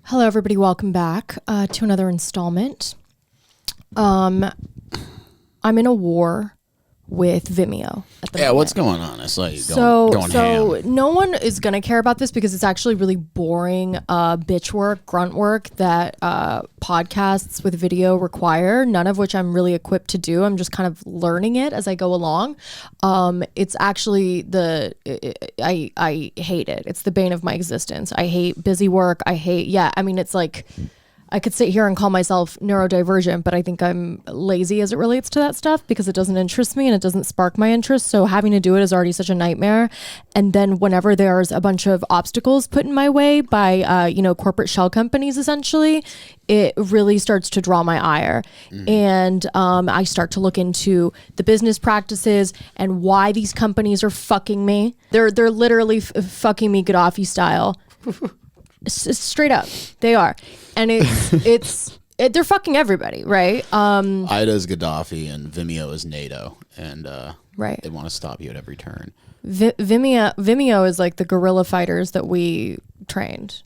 Hello, everybody. Welcome back to another installment. I'm in a war with Vimeo at the moment. What's going on? It's like going ham. No one is going to care about this because it's actually really boring bitch work, grunt work that podcasts with video require, none of which I'm really equipped to do. I'm just kind of learning it as I go along. It's actually I hate it. It's the bane of my existence. I hate busy work. It's like I could sit here and call myself neurodivergent, but I think I'm lazy as it relates to that stuff because it doesn't interest me and it doesn't spark my interest. So having to do it is already such a nightmare. And then whenever there's a bunch of obstacles put in my way by, corporate shell companies, essentially, it really starts to draw my ire. And I start to look into the business practices and why these companies are fucking me. They're literally fucking me Gaddafi style. Straight up, they are. And they're fucking everybody, right? Ida's Gaddafi and Vimeo is NATO, and right. They want to stop you at every turn. Vimeo is like the guerrilla fighters that we trained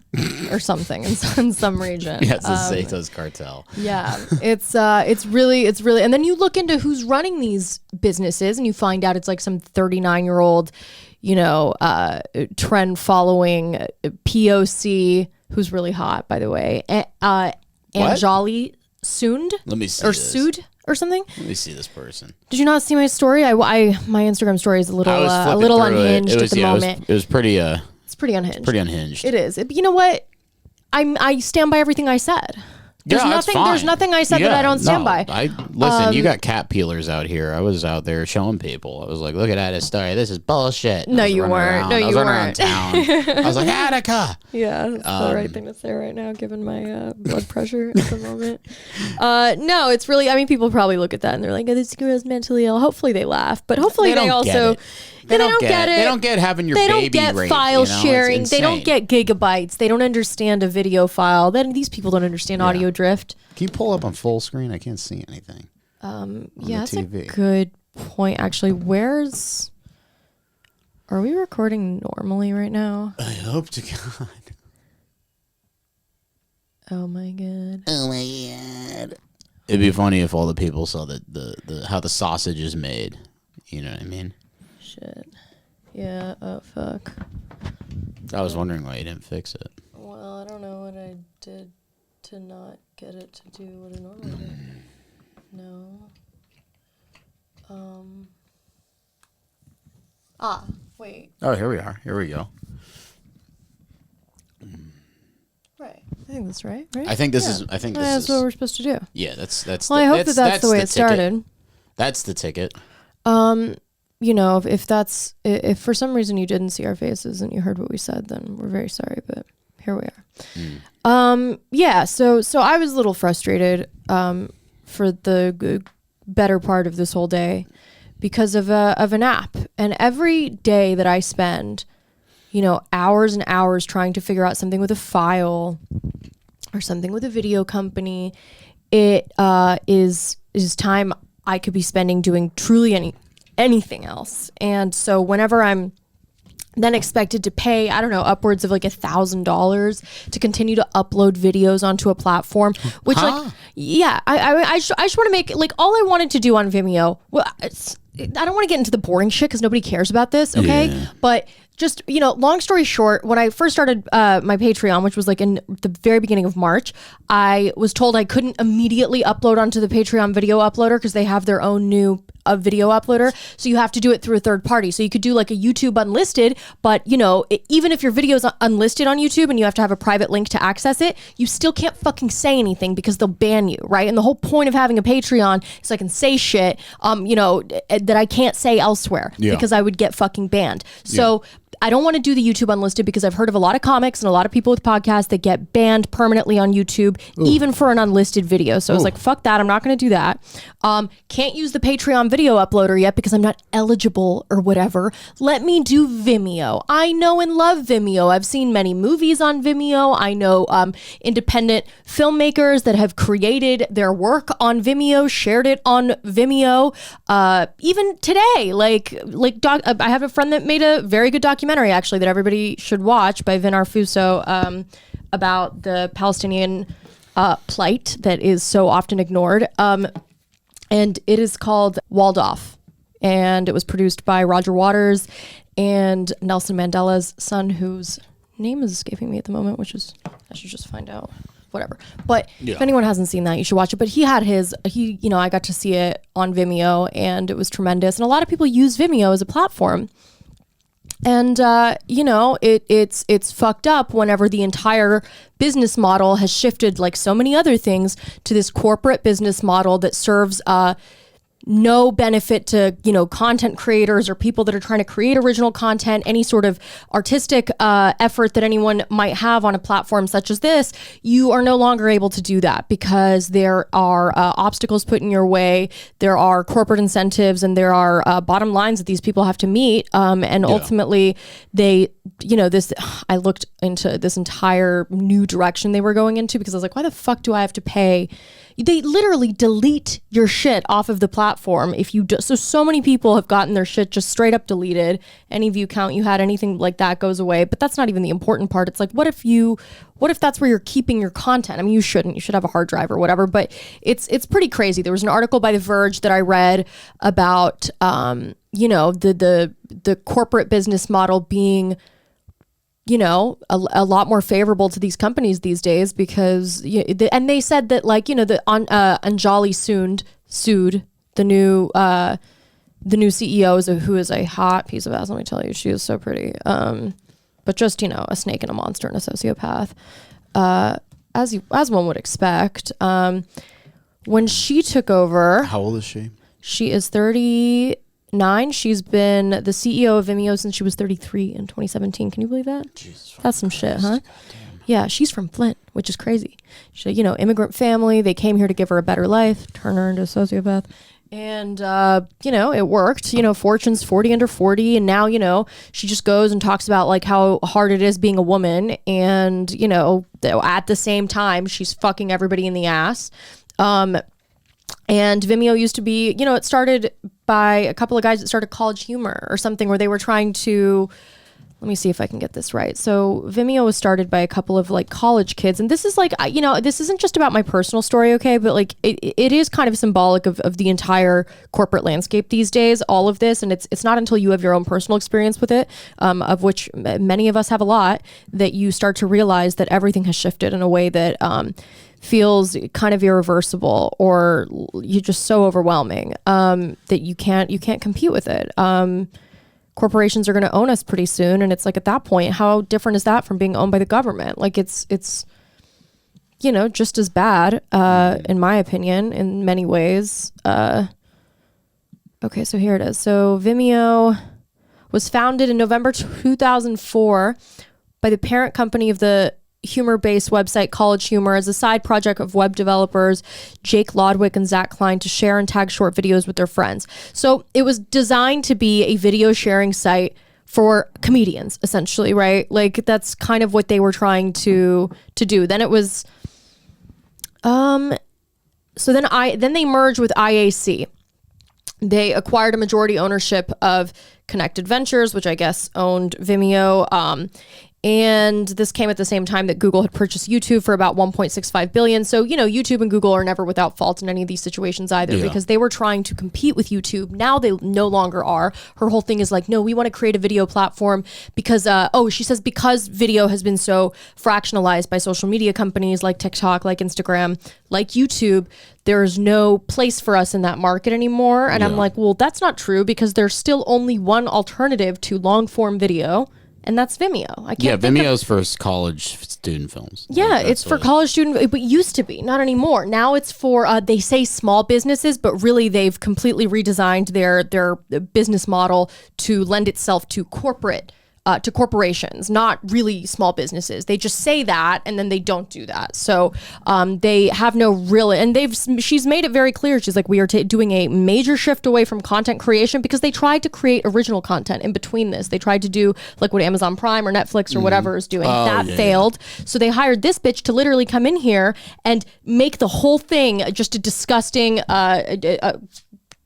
or something in some region. Yeah, it's the Zetas cartel. Yeah, it's really, and then you look into who's running these businesses and you find out it's like some 39-year-old, trend following POC who's really hot, by the way. Anjali Sud. Let me see. Or this. Sud or something. Let me see this person. Did you not see my story? My Instagram story is a little unhinged at the moment. It was pretty. It's pretty unhinged. Pretty unhinged. It is. You know what? I stand by everything I said. There's nothing I said that I don't stand by. Listen, you got cat peelers out here. I was out there showing people. I was like, look at this story. This is bullshit. No, you weren't. I was running around town. I was like, Attica. Yeah, that's the right thing to say right now, given my blood pressure at the moment. No, it's really, people probably look at that and they're like, oh, this girl's mentally ill. Hopefully they laugh, but hopefully they also... They don't get it. They don't get having your baby raped. They don't get file sharing. They don't get gigabytes. They don't understand a video file. Then these people don't understand audio drift. Can you pull up on full screen? I can't see anything. That's a good point. Actually, are we recording normally right now? I hope to God. Oh my God. It'd be funny if all the people saw the how the sausage is made. You know what I mean? Shit. Yeah, oh fuck. I was wondering why you didn't fix it. Well, I don't know what I did to not get it to do what it normally did. No. Wait. Oh, here we are. Here we go. Right. I think that's right. I think this is that's what we're supposed to do. Yeah, that's well, I hope that's the way it started. That's the ticket. If for some reason you didn't see our faces and you heard what we said, then we're very sorry, but here we are. So I was a little frustrated for the better part of this whole day because of an app. And every day that I spend, hours and hours trying to figure out something with a file or something with a video company, it is time I could be spending doing truly anything else. And so whenever I'm then expected to pay, upwards of like $1,000 to continue to upload videos onto a platform, which I just want to make, like, all I wanted to do on Vimeo, I don't want to get into the boring shit because nobody cares about this, okay? Yeah. But just, long story short, when I first started my Patreon, which was like in the very beginning of March, I was told I couldn't immediately upload onto the Patreon video uploader because they have their own new video uploader. So you have to do it through a third party. So you could do like a YouTube unlisted, but even if your video is unlisted on YouTube and you have to have a private link to access it, you still can't fucking say anything because they'll ban you, right? And the whole point of having a Patreon is so I can say shit, that I can't say elsewhere because I would get fucking banned. So I don't want to do the YouTube unlisted because I've heard of a lot of comics and a lot of people with podcasts that get banned permanently on YouTube, even for an unlisted video. So I was like, fuck that. I'm not going to do that. Can't use the Patreon video uploader yet because I'm not eligible or whatever. Let me do Vimeo. I know and love Vimeo. I've seen many movies on Vimeo. I know independent filmmakers that have created their work on Vimeo, shared it on Vimeo. Even today, I have a friend that made a very good documentary actually that everybody should watch by Vin Arfuso about the Palestinian plight that is so often ignored. And it is called Walled Off. And it was produced by Roger Waters and Nelson Mandela's son, whose name is escaping me at the moment, which is, I should just find out. Whatever. But if anyone hasn't seen that, you should watch it. But he had I got to see it on Vimeo, and it was tremendous. And a lot of people use Vimeo as a platform. And, it's fucked up whenever the entire business model has shifted, like so many other things, to this corporate business model that serves no benefit to, content creators or people that are trying to create original content, any sort of artistic effort that anyone might have on a platform such as this. You are no longer able to do that because there are obstacles put in your way. There are corporate incentives and there are bottom lines that these people have to meet. And ultimately I looked into this entire new direction they were going into because I was like, why the fuck do I have to pay? They literally delete your shit off of the platform if you do. So many people have gotten their shit just straight up deleted. Any view count you had, anything like that goes away. But that's not even the important part. It's like, what if that's where you're keeping your content? I mean, you shouldn't. You should have a hard drive or whatever. But it's pretty crazy. There was an article by The Verge that I read about the corporate business model being a lot more favorable to these companies these days because, and they said that Anjali Sud, the new CEO who is a hot piece of ass. Let me tell you, she is so pretty. But just, a snake and a monster and a sociopath, as one would expect. When she took over. How old is she? She is 39. She's been the CEO of Vimeo since she was 33 in 2017. Can you believe that? Jesus, that's some shit, huh? Yeah, she's from Flint, which is crazy. She, immigrant family. They came here to give her a better life, turn her into a sociopath. And, it worked. Fortune's 40 under 40. And now, she just goes and talks about like how hard it is being a woman. And, at the same time, she's fucking everybody in the ass. And Vimeo used to be, it started by a couple of guys that started College Humor or something where they were trying to, let me see if I can get this right. So Vimeo was started by a couple of like college kids. And this is like, this isn't just about my personal story, okay? But like it is kind of symbolic of the entire corporate landscape these days, all of this. And it's not until you have your own personal experience with it, of which many of us have a lot, that you start to realize that everything has shifted in a way that, feels kind of irreversible or you're just so overwhelming that you can't compete with it. Corporations are going to own us pretty soon, and it's like at that point, how different is that from being owned by the government? Like it's just as bad in my opinion in many ways. Okay, so here it is. So Vimeo was founded in November 2004 by the parent company of the humor-based website College Humor as a side project of web developers Jake Lodwick and Zach Klein to share and tag short videos with their friends. So it was designed to be a video sharing site for comedians, essentially, right? Like that's kind of what they were trying to do. Then it was, so then they merged with IAC. They acquired a majority ownership of Connected Ventures, which I guess owned Vimeo. And this came at the same time that Google had purchased YouTube for about $1.65 billion. So, YouTube and Google are never without fault in any of these situations either, because they were trying to compete with YouTube. Now they no longer are. Her whole thing is like, no, we want to create a video platform because, she says because video has been so fractionalized by social media companies like TikTok, like Instagram, like YouTube, there's no place for us in that market anymore. And I'm like, well, that's not true because there's still only one alternative to long form video. And that's Vimeo. Vimeo's for college student films. Yeah, it's for college student, but used to be, not anymore. Now it's for, they say small businesses, but really they've completely redesigned their business model to lend itself to corporations, not really small businesses. They just say that and then they don't do that. So they have no real, and she's made it very clear. She's like, we are doing a major shift away from content creation because they tried to create original content in between this. They tried to do like what Amazon Prime or Netflix or whatever is doing. That failed. So they hired this bitch to literally come in here and make the whole thing just a disgusting,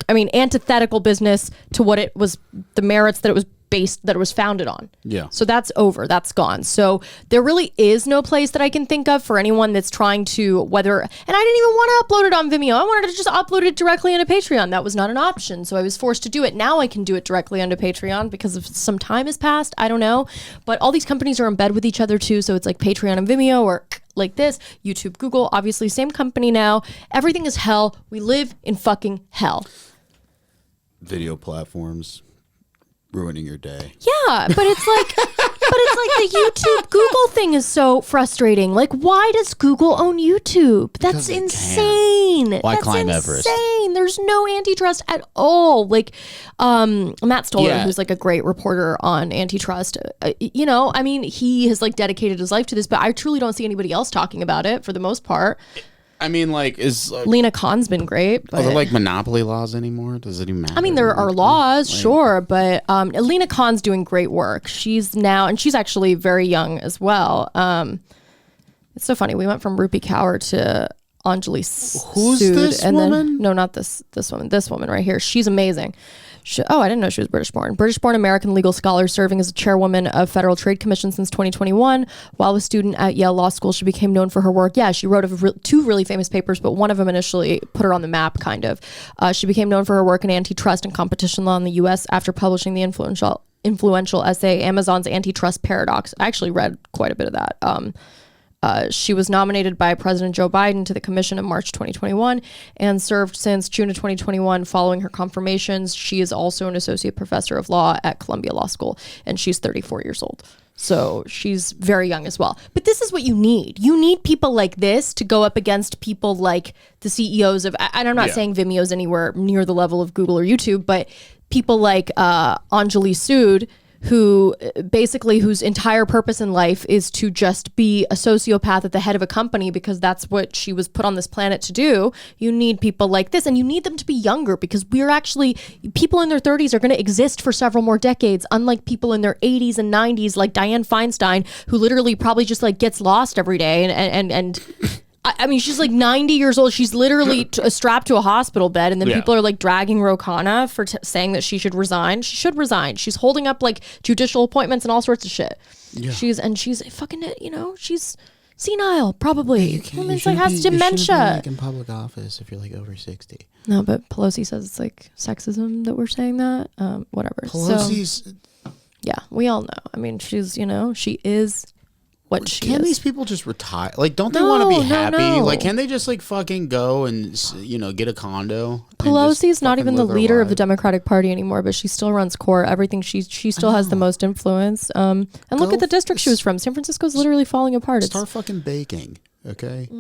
antithetical business to what it was, the merits that it was was founded on. Yeah. So that's over. That's gone. So there really is no place that I can think of for anyone that's trying to and I didn't even want to upload it on Vimeo. I wanted to just upload it directly onto Patreon. That was not an option. So I was forced to do it. Now I can do it directly onto Patreon because of some time has passed. I don't know. But all these companies are in bed with each other too. So it's like Patreon and Vimeo or like this, YouTube, Google, obviously same company now. Everything is hell. We live in fucking hell. Video platforms ruining your day. Yeah, but it's like the YouTube Google thing is so frustrating. Like, why does Google own YouTube? That's insane. Why climb Everest? Insane. There's no antitrust at all. Like, Matt Stoller, who's like a great reporter on antitrust, I mean, he has like dedicated his life to this, but I truly don't see anybody else talking about it for the most part. I mean, like, Lena Khan's been great. But, are there like monopoly laws anymore? Does it even matter? I mean, there are laws, sure, but Lena Khan's doing great work. She's actually very young as well. It's so funny. We went from Rupi Kaur to Anjali Sud. Who's this woman? Then, no, not this woman. This woman right here. She's amazing. I didn't know she was British-born. British-born American legal scholar serving as a chairwoman of Federal Trade Commission since 2021. While a student at Yale Law School, she became known for her work. Yeah, she wrote two really famous papers, but one of them initially put her on the map, kind of. She became known for her work in antitrust and competition law in the U.S. after publishing the influential essay, Amazon's Antitrust Paradox. I actually read quite a bit of that. She was nominated by President Joe Biden to the commission in March 2021 and served since June of 2021 following her confirmations. She is also an associate professor of law at Columbia Law School, and she's 34 years old. So she's very young as well. But this is what you need. You need people like this to go up against people like the CEOs of, and I'm not saying Vimeo's anywhere near the level of Google or YouTube, but people like Anjali Sud, whose entire purpose in life is to just be a sociopath at the head of a company because that's what she was put on this planet to do. You need people like this, and you need them to be younger because people in their 30s are going to exist for several more decades, unlike people in their 80s and 90s like Dianne Feinstein, who literally probably just like gets lost every day and I mean, she's like 90 years old. She's literally strapped to a hospital bed. And then people are like dragging Ro Khanna for saying that she should resign. She should resign. She's holding up like judicial appointments and all sorts of shit. Yeah. She's fucking, she's senile, probably. Woman's like has dementia. You shouldn't be, like, in public office if you're like over 60. No, but Pelosi says it's like sexism that we're saying that. Whatever. Pelosi's. So, yeah, we all know. I mean, she's, she is what she Can is. These people just retire? Like, don't they want to be happy? No. Like, can they just like fucking go and get a condo? Pelosi's not even the leader of the Democratic Party anymore, but she still runs court. Everything she still has the most influence. And look at the district she was from. San Francisco's literally falling apart. Start fucking baking, okay?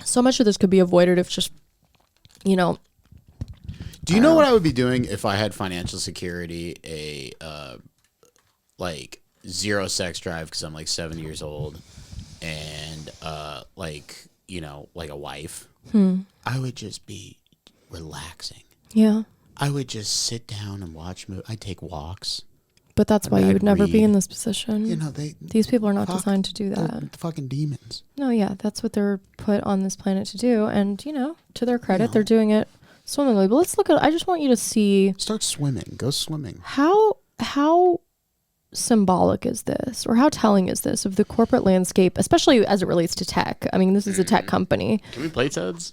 So much of this could be avoided if just, Do you know what I would be doing if I had financial security? Like zero sex drive because I'm like 70 years old, and like a wife. I would just be relaxing. Yeah. I would just sit down and watch movies. I'd take walks. But that's why you would never be in this position. These people are not designed to do that. They're fucking demons. No, yeah, that's what they're put on this planet to do, and to their credit, they're doing it swimmingly. But let's look at. I just want you to see. Start swimming. Go swimming. How symbolic is this, or how telling is this of the corporate landscape, especially as it relates to tech? I mean, this is a tech company. Can we play TEDs?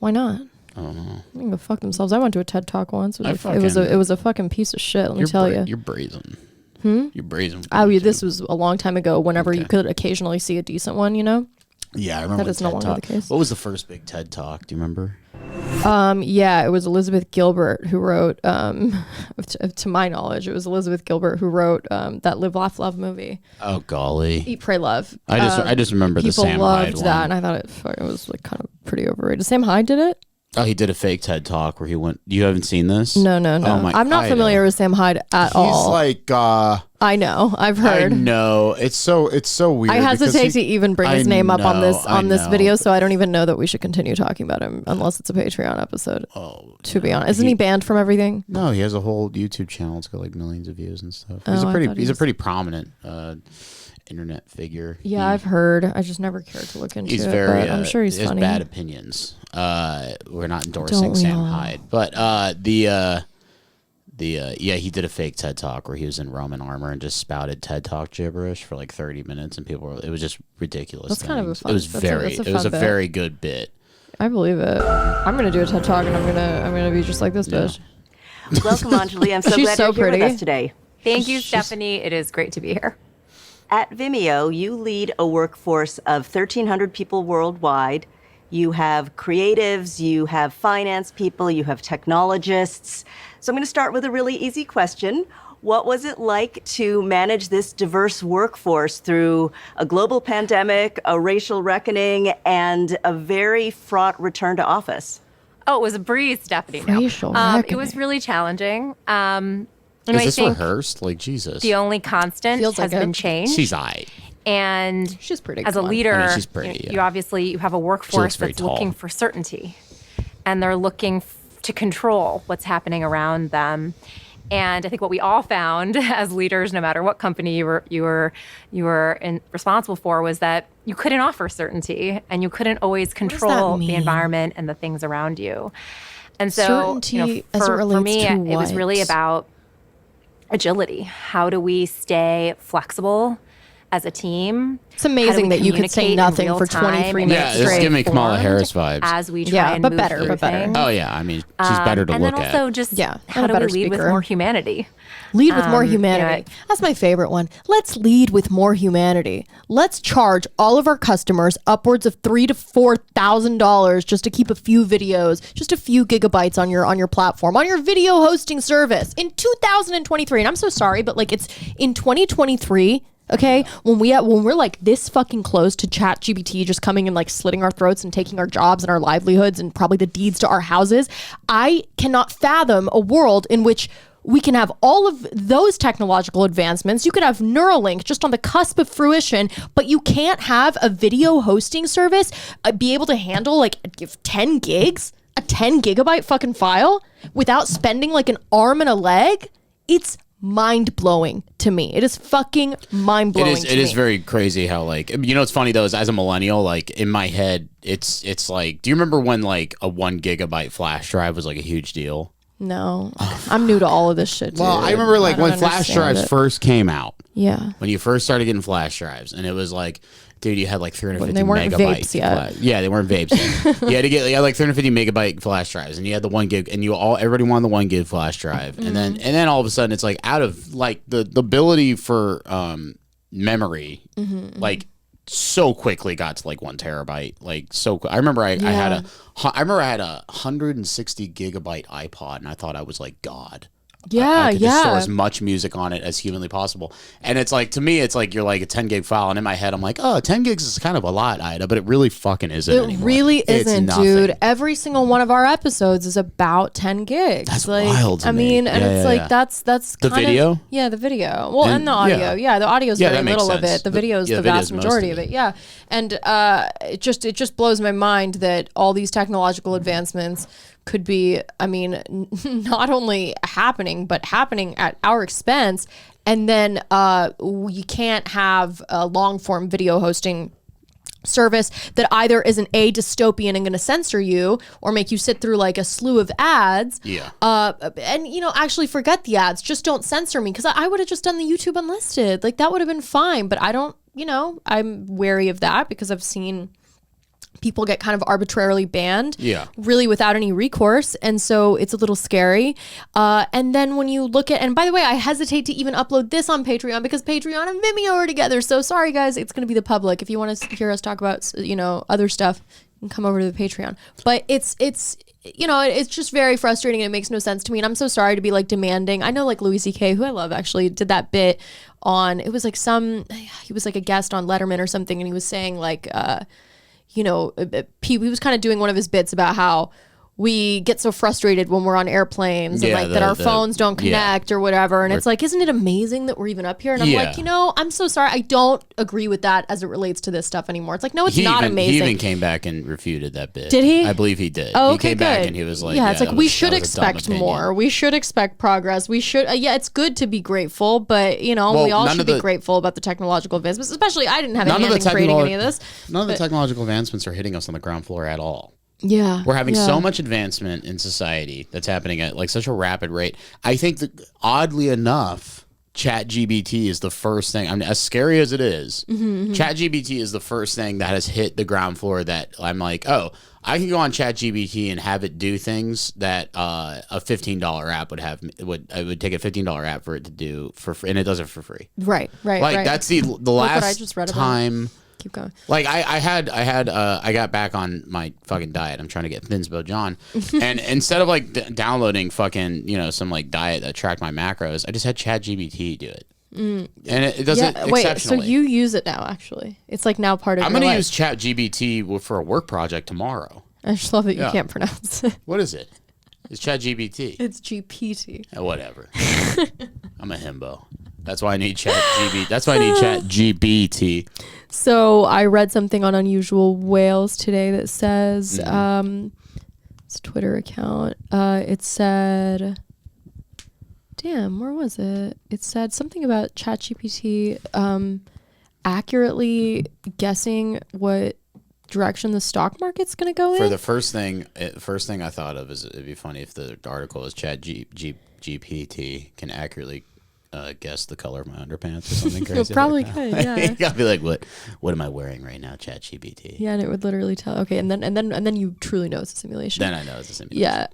Why not? I don't know. They can go fuck themselves. I went to a TED Talk once. It was a fucking piece of shit. Let me tell you. You're brazen. You're brazen. Oh, yeah, this was a long time ago. Whenever you could occasionally see a decent one, Yeah, I remember that is no longer the case. What was the first big TED Talk? Do you remember? Yeah, it was Elizabeth Gilbert who wrote, to my knowledge, it was Elizabeth Gilbert who wrote that Live, Laugh, Love movie. Oh, golly. Eat, Pray, Love. I just remember the Sam Hyde one. People loved that, and I thought it was like kind of pretty overrated. Sam Hyde did it? Oh, he did a fake TED Talk where he went. You haven't seen this? No. Oh I'm not familiar with Sam Hyde at all. He's like, I know. I've heard. I know. It's so weird. I hesitate to even bring his name up on this video, so I don't even know that we should continue talking about him unless it's a Patreon episode. Oh, to be honest, isn't he banned from everything? No, he has a whole YouTube channel. It's got like millions of views and stuff. He's a pretty prominent internet figure. Yeah, I've heard. I just never cared to look into he's it. Very, I'm sure he's funny. He has bad opinions. We're not endorsing Sam Hyde, but He did a fake TED Talk where he was in Roman armor and just spouted TED Talk gibberish for like 30 minutes, and it was just ridiculous. That's kind of a fun. It was very good bit. I believe it. I'm gonna do a TED Talk, and I'm gonna be just like this bitch. Welcome, Anjali. I'm so glad you're here with us today. Thank you, Stephanie. It is great to be here. At Vimeo, you lead a workforce of 1,300 people worldwide. You have creatives, you have finance people, you have technologists. So I'm going to start with a really easy question. What was it like to manage this diverse workforce through a global pandemic, a racial reckoning, and a very fraught return to office? Oh, it was a breeze, Stephanie. Racial It reckoning. was really challenging. Is this rehearsed? Like, Jesus. The only constant Feels has like been it. change. She's aight. And She's pretty. as a come on. leader, I mean, she's pretty, you obviously have a workforce very that's tall. looking for certainty, and they're looking to control what's happening around them. And I think what we all found as leaders, no matter what company you were responsible for, was that you couldn't offer certainty, and you couldn't always control the mean? environment and the things around you. And so, Certainty as it for relates me, to it was really what? about agility. How do we stay flexible as a team? It's amazing that you could say nothing for 23 minutes Yeah, this is giving me Kamala Harris vibes. as we try and but move better, through but better. things. Oh yeah, I mean, she's better to and look then also at. just Yeah, how and a do we better lead with speaker. more humanity? Lead with more you know, humanity. That's my favorite one. Let's lead with more humanity. Let's charge all of our customers upwards of $3,000 to $4,000 just to keep a few videos, just a few gigabytes on your platform, on your video hosting service in 2023. And I'm so sorry, but like it's in 2023. Okay, when we're like this fucking close to ChatGPT just coming and like slitting our throats and taking our jobs and our livelihoods and probably the deeds to our houses, I cannot fathom a world in which we can have all of those technological advancements. You could have Neuralink just on the cusp of fruition, but you can't have a video hosting service be able to handle like 10 gigs, a 10 gigabyte fucking file without spending like an arm and a leg. It's mind-blowing to me. It is fucking mind-blowing to me. It is very crazy how, like, you know, it's funny though, is as a millennial, like in my head, it's like, do you remember when like a 1 gigabyte flash drive was like a huge deal? No, I'm new to all of this shit. Well, dude. I remember like don't when flash understand drives it. first came out. Yeah. When you first started getting flash drives, and it was like, dude, you had like 350 When they weren't megabyte vapes yet. Yeah, they weren't vapes yet. you had like 350 megabyte flash drives, and you had the 1 gig, and everybody wanted the 1 gig flash drive, and then all of a sudden it's like out of like the ability for memory, like so quickly got to like 1 terabyte, like so quick. I remember I had a 160 gigabyte iPod, and I thought I was like God. Yeah, I could just store yeah. as much music on it as humanly possible. And it's like, to me, it's like you're like a 10 gig file. And in my head, I'm like, oh, 10 gigs is kind of a lot, Ida, but it really fucking isn't It anymore. really It's isn't, nothing. dude. Every single one of our episodes is about 10 gigs. That's like, wild to I me. mean, and Yeah, it's yeah, like yeah. that's The kind video? of, yeah, the video. Well, and the yeah. audio. Yeah, the audio's Yeah, very that makes little of sense. it. The video's The the video's vast most majority of of it. it. Yeah, and it just blows my mind that all these technological advancements could be, I mean, not only happening, but happening at our expense. And then you can't have a long form video hosting service that either is an dystopian and going to censor you or make you sit through like a slew of ads. Yeah. And, you know, actually forget the ads. Just don't censor me, because I would have just done the YouTube unlisted. Like that would have been fine. But I don't, you know, I'm wary of that because I've seen people get kind of arbitrarily banned, really without any recourse, and so it's a little scary. And then when you look at, and by the way, I hesitate to even upload this on Patreon because Patreon and Vimeo are together. So sorry, guys, it's going to be the public. If you want to hear us talk about, you know, other stuff, you can come over to the Patreon. But it's you know, it's just very frustrating and it makes no sense to me. And I'm so sorry to be like demanding. I know like Louis C.K., who I love, actually did that bit on. It was like he was like a guest on Letterman or something, and he was saying like. You know, he was kind of doing one of his bits about how we get so frustrated when we're on airplanes and like that our phones don't connect or whatever. And it's like, isn't it amazing that we're even up here? And I'm like, you know, I'm so sorry. I don't agree with that as it relates to this stuff anymore. It's like, no, it's not amazing. He even came back and refuted that bit. Did he? I believe he did. Oh, he okay, came good. back and he was like, yeah, it's like, we should that was a dumb expect opinion. more. We should expect progress. We should, yeah, it's good to be grateful, but, you know, Well, we all none should of be the- grateful about the technological advancements, especially I didn't have a None of hand the in creating technolo- any of this. None of the technological advancements are hitting us on the ground floor at all. Yeah. We're having so much advancement in society that's happening at like such a rapid rate. I think that oddly enough, ChatGPT is the first thing. I mean, as scary as it is, ChatGPT is the first thing that has hit the ground floor that I'm like, oh, I can go on ChatGPT and have it do things that a $15 app would have. I would take a $15 app for it to do for free, and it does it for free. Right. Like that's the last I just read about. time. Keep going. Like I got back on my fucking diet. I'm trying to get Thinspo John, and instead of like downloading fucking some like diet that tracked my macros, I just had ChatGPT do it, and it does it Wait, exceptionally. so you use it now? Actually, it's like now part of. I'm going to use ChatGPT for a work project tomorrow. I just love that you can't pronounce it. What is it? It's ChatGPT. It's GPT. Whatever. I'm a himbo. That's why I need ChatGPT. That's why I need ChatGPT. So I read something on Unusual Whales today that says, it's a Twitter account. It said, damn, where was it? It said something about ChatGPT accurately guessing what direction the stock market's going to go in. For the first thing I thought of is it'd be funny if the article is ChatGPT can accurately guess the color of my underpants or something crazy. It probably could, yeah. I'd be like, what am I wearing right now, ChatGPT? Yeah, and it would literally tell. Okay, and then you truly know it's a simulation. Then I know it's a simulation. Yeah,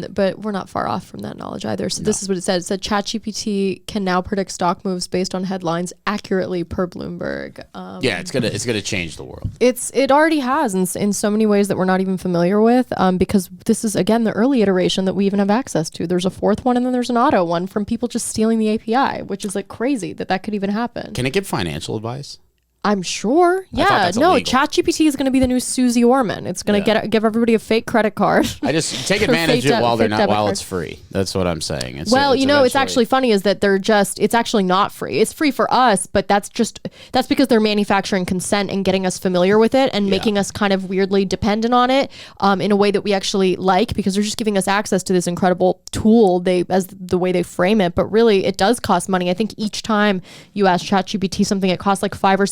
but we're not far off from that knowledge either. So this is what it said. It said ChatGPT can now predict stock moves based on headlines accurately per Bloomberg. Yeah, it's gonna change the world. It already has in so many ways that we're not even familiar with. Because this is again the early iteration that we even have access to. There's a fourth one, and then there's an auto one from people just stealing the API. Which is like crazy that could even happen. Can it give financial advice? I'm sure. Yeah. No, illegal. ChatGPT is going to be the new Susie Orman. It's going to give everybody a fake credit card. I just take advantage of it while it's free. That's what I'm saying. It's actually funny is that it's actually not free. It's free for us, but that's because they're manufacturing consent and getting us familiar with it and making us kind of weirdly dependent on it in a way that we actually like, because they're just giving us access to this incredible tool as the way they frame it. But really it does cost money. I think each time you ask ChatGPT something, it costs like 5 or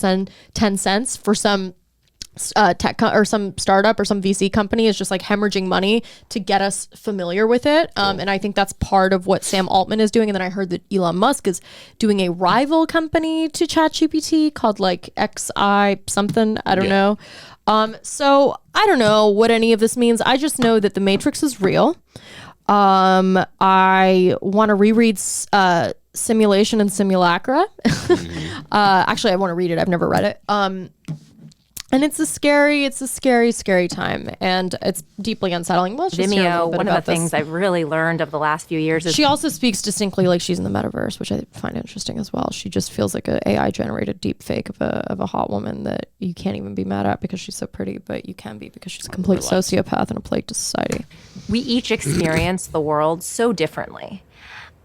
10 cents for some tech or some startup or some VC company is just like hemorrhaging money to get us familiar with it. And I think that's part of what Sam Altman is doing. And then I heard that Elon Musk is doing a rival company to ChatGPT called like XI something. I don't know. So I don't know what any of this means. I just know that the Matrix is real. I want to reread Simulation and Simulacra. Actually, I want to read it. I've never read it. And it's a scary time, and it's deeply unsettling. Well, Vimeo, one of the things I've really learned of the last few years is she also speaks distinctly like she's in the metaverse, which I find interesting as well. She just feels like an AI generated deep fake of a hot woman that you can't even be mad at because she's so pretty, but you can be because she's a complete sociopath and a plague to society. We each experience the world so differently.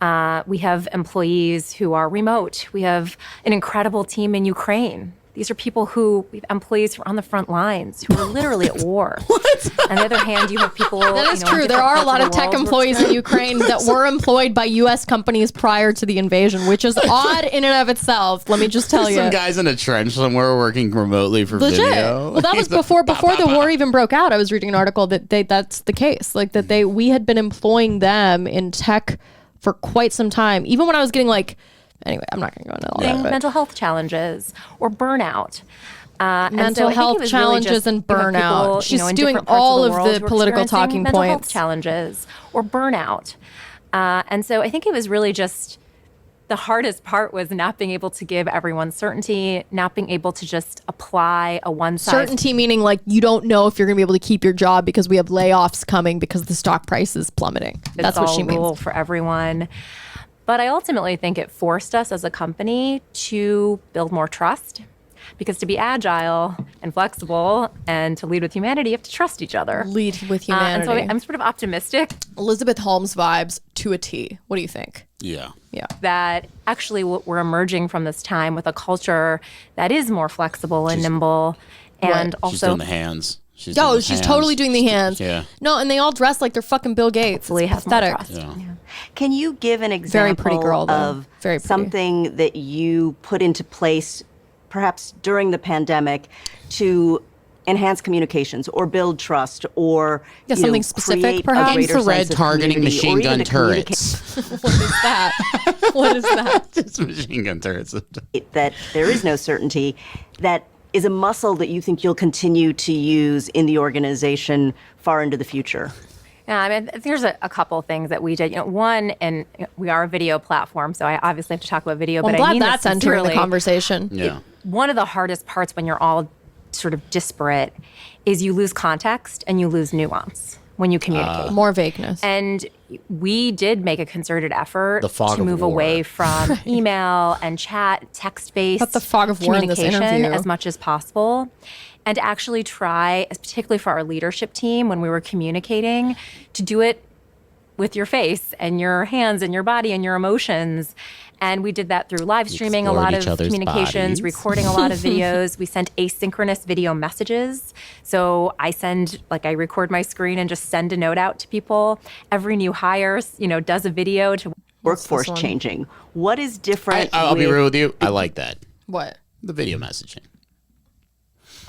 We have employees who are remote. We have an incredible team in Ukraine. These are we have employees who are on the front lines, who are literally at war. What? On the other hand, you have people. That is true. There are a lot of tech employees in Ukraine that were employed by U.S. companies prior to the invasion, which is odd in and of itself. Let me just tell you. Some guys in a trench somewhere working remotely for Legit. Vimeo. Well, that was before the war even broke out. I was reading an article that's the case. Like we had been employing them in tech for quite some time. Even when I was getting like. Anyway, I'm not going to go into all that. Mental health challenges or burnout. Mental health challenges and burnout. She's doing all of the political talking mental points. Health challenges or burnout. And so I think it was really just the hardest part was not being able to give everyone certainty, not being able to just apply a one-size. Certainty meaning like you don't know if you're going to be able to keep your job because we have layoffs coming because the stock price is plummeting. That's what she means. Rule for everyone. But I ultimately think it forced us as a company to build more trust, because to be agile and flexible and to lead with humanity, you have to trust each other. Lead with humanity. And so I'm sort of optimistic. Elizabeth Holmes vibes to a T. What do you think? Yeah. That actually we're emerging from this time with a culture that is more flexible and nimble. And also she's doing the hands. She's totally doing the hands. Yeah. No, and they all dress like they're fucking Bill Gates. It's pathetic. Yeah. Can you give an example very pretty girl, though. of something that you put into place perhaps during the pandemic to enhance communications or build trust or something specific, create perhaps? a greater Infrared sense of targeting community, or machine even gun to communicate turrets. What is that? What is that? Just machine gun turrets. that there is no certainty, that is a muscle that you think you'll continue to use in the organization far into the future? Yeah, I mean, there's a couple things that we did. One, and we are a video platform, so I obviously have to talk about video. Well, but I'm I mean glad that's entering the sincerely. conversation. Yeah. One of the hardest parts when you're all sort of disparate is you lose context and you lose nuance when you communicate. More vagueness. And we did make a concerted effort The fog to of move war. away from email and chat, text-based But the fog of war in this communication interview. as much as possible. And to actually try, particularly for our leadership team, when we were communicating, to do it with your face and your hands and your body and your emotions. And we did that through live streaming a explored lot each of other's communications, bodies. recording a lot of videos. We sent asynchronous video messages. So I record my screen and just send a note out to people. Every new hire, does a video to Workforce one? changing. What is different? I'll be real with you. I like that. What? The video messaging.